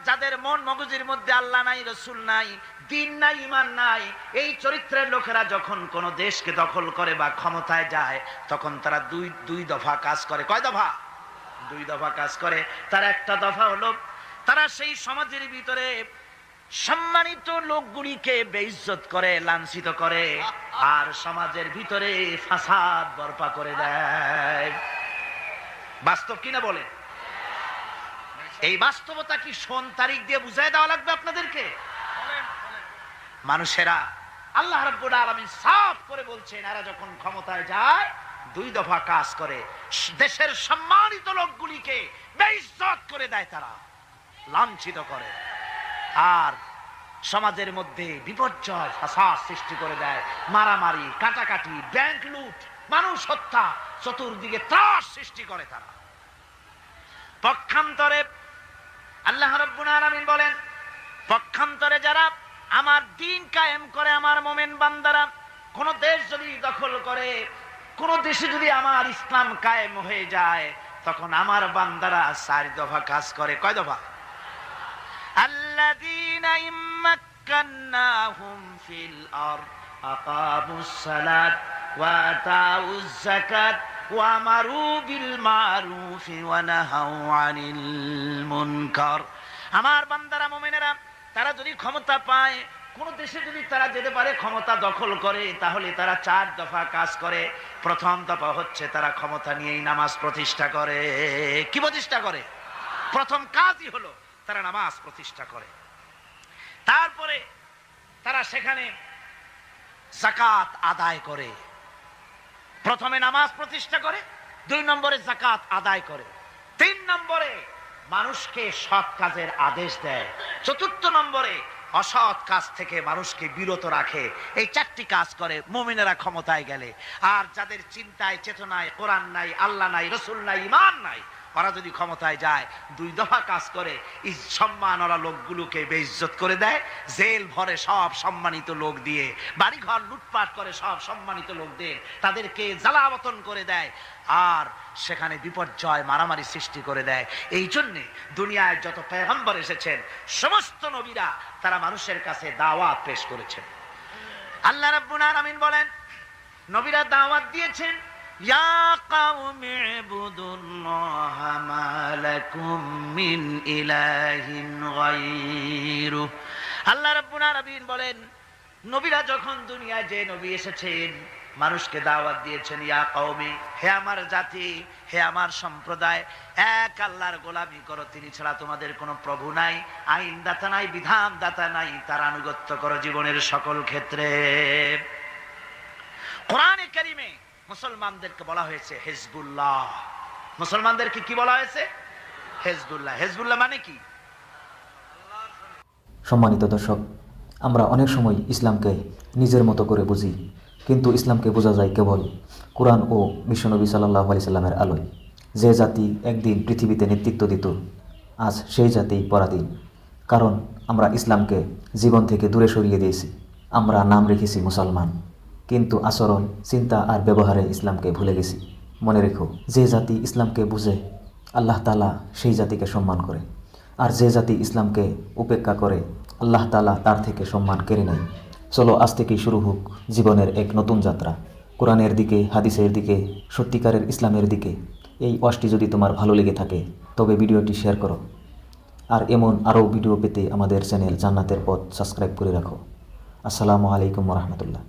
যাদের মন মগজের মধ্যে আল্লাহ নাই, রসুল নাই, দ্বীন নাই, ঈমান নাই, এই চরিত্রের লোকেরা যখন কোন দেশকে দখল করে বা ক্ষমতায় যায়, তখন তারা দুই দফা কাজ করে। কয় দফা? দুই দফা কাজ করে। তার একটা দফা হলো, তারা সেই সমাজের ভিতরে সম্মানিত লোকগুলিকে বেইজ্জত করে, লাঞ্ছিত করে, আর সমাজের ভিতরে ফাসাদ বরপা করে দেয়। বাস্তব কিনা বলে? এই বাস্তবতা কি সন তারিখ দিয়ে বুঝাই দেওয়া লাগবে আপনাদেরকে? মানুষেরা, আল্লাহ রাব্বুল আলামিন সাফ করে বলছেন, এরা যখন ক্ষমতায় যায় দুই দফা কাজ করে। দেশের সম্মানিত লোকগুলিকে বেইজ্জত করে দেয়, তারা লাঞ্ছিত করে, আর সমাজের মধ্যে বিপর্যয় ফাসাদ সৃষ্টি করে দেয়। মারামারি, কাটাকাটি, ব্যাংক লুট, মানুষ হত্যা, চতুর্দিকে ত্রাস সৃষ্টি করে তারা। পক্ষান্তরে আল্লাহ রাব্বুল আলামিন বলেন, পক্ষান্তরে যারা আমার দ্বীন কায়েম করে, আমার মুমিন বান্দারা কোন দেশ যদি দখল করে, কোন দেশে যদি আমার ইসলাম কায়েম হয়ে যায়, তখন আমার বান্দারা চার দফা কাজ করে। কয় দফা? আল্লাযীনা ইম্মাক্কান্নাহুম ফিল আরদ আকামুস সালাত ওয়া আতাউজ যাকাত ওয়া আমারু বিল মারুফি ওয়া নাহাউ আনিল মুনকার। আমার বান্দারা মুমিনেরা তারা যদি ক্ষমতা পায়, কোন দেশে যদি তারা যেতে পারে, ক্ষমতা দখল করে, তাহলে তারা চার দফা কাজ করে। প্রথম দফা হচ্ছে তারা ক্ষমতা নিয়েই নামাজ প্রতিষ্ঠা করে। কি প্রতিষ্ঠা করে? প্রথম কাজই হলো তারা নামাজ প্রতিষ্ঠা করে। তারপরে তারা সেখানে যাকাত আদায় করে। প্রথমে নামাজ প্রতিষ্ঠা করে, দুই নম্বরে যাকাত আদায় করে, 3 নম্বরে মানুষকে সৎ কাজের আদেশ দেয়। 4র্থ নম্বরে অসৎ কাজ থেকে মানুষকে বিরত রাখে। এই 4টি কাজ করে মুমিনেরা ক্ষমতায় গেলে। আর যাদের চিন্তায় চেতনায় কোরআন নাই, আল্লাহ নাই, রসুল নাই, ঈমান নাই, ওরা যদি ক্ষমতায় যায় 2 দফা কাজ করে। সম্মানওয়ালা লোকগুলোকে বেইজ্জত করে দেয়, জেল ভরে সব সম্মানিত লোক দিয়ে, বাড়িঘর লুটপাট করে সব সম্মানিত লোকদের, তাদেরকে জ্বালাবতন করে দেয়, আর সেখানে বিপর্যয় মারামারি সৃষ্টি করে দেয়। এই জন্যে দুনিয়ায় যত পয়গম্বর এসেছেন সমস্ত নবীরা তারা মানুষের কাছে দাওয়াত পেশ করেছেন। আল্লাহ রাব্বুল আলামিন বলেন, নবীরা দাওয়াত দিয়েছেন, ইয়া কাওমি ইবুদুল্লাহা মা লাকুম মিন ইলাহিন গায়রু। আল্লাহ রাব্বুল আলামিন বলেন, নবীরা যখন দুনিয়ায় যে নবী এসেছেন মানুষকে দাওয়াত দিয়েছেন, ইয়া কওমি, হে আমার জাতি, হে আমার সম্প্রদায়, এক আল্লাহর গোলামি করো, তিনি ছাড়া তোমাদের কোনো প্রভু নাই, আইনদাতা নাই, বিধানদাতা নাই, তার আনুগত্য করো জীবনের সকল ক্ষেত্রে। কোরআনে কারিমে মুসলমানদেরকে বলা হয়েছে হিজবুল্লাহ। মুসলমানদেরকে কি বলা হয়েছে? হিজবুল্লাহ। হিজবুল্লাহ মানে কি? সম্মানিত দর্শক, আমরা অনেক সময় ইসলামকে নিজের মতো করে বুঝি, কিন্তু ইসলামকে বোঝা যায় কেবল কোরআন ও বিশ্বনবী সাল্লাল্লাহু আলাইহি সাল্লামের আলোয়। যে জাতি একদিন পৃথিবীতে নেতৃত্ব দিত, আজ সেই জাতি পরাধীন। কারণ আমরা ইসলামকে জীবন থেকে দূরে সরিয়ে দিয়েছি। আমরা নাম রেখেছি মুসলমান, কিন্তু আচরণ, চিন্তা আর ব্যবহারে ইসলামকে ভুলে গেছি। মনে রেখো, যে জাতি ইসলামকে বুঝে আল্লাহ তাআলা সেই জাতিকে সম্মান করে, আর যে জাতি ইসলামকে উপেক্ষা করে আল্লাহ তাআলা তার থেকে সম্মান কেড়ে নেয়। চলো আজ থেকেই শুরু হোক জীবনের এক নতুন যাত্রা, কোরআনের দিকে, হাদিসের দিকে, সত্যিকারের ইসলামের দিকে। এই ওয়াজটি যদি তোমার ভালো লেগে থাকে তবে ভিডিওটি শেয়ার করো, আর এমন আরও ভিডিও পেতে আমাদের চ্যানেল জান্নাতের পথ সাবস্ক্রাইব করে রাখো। আসসালামু আলাইকুম ওয়া রাহমাতুল্লাহ।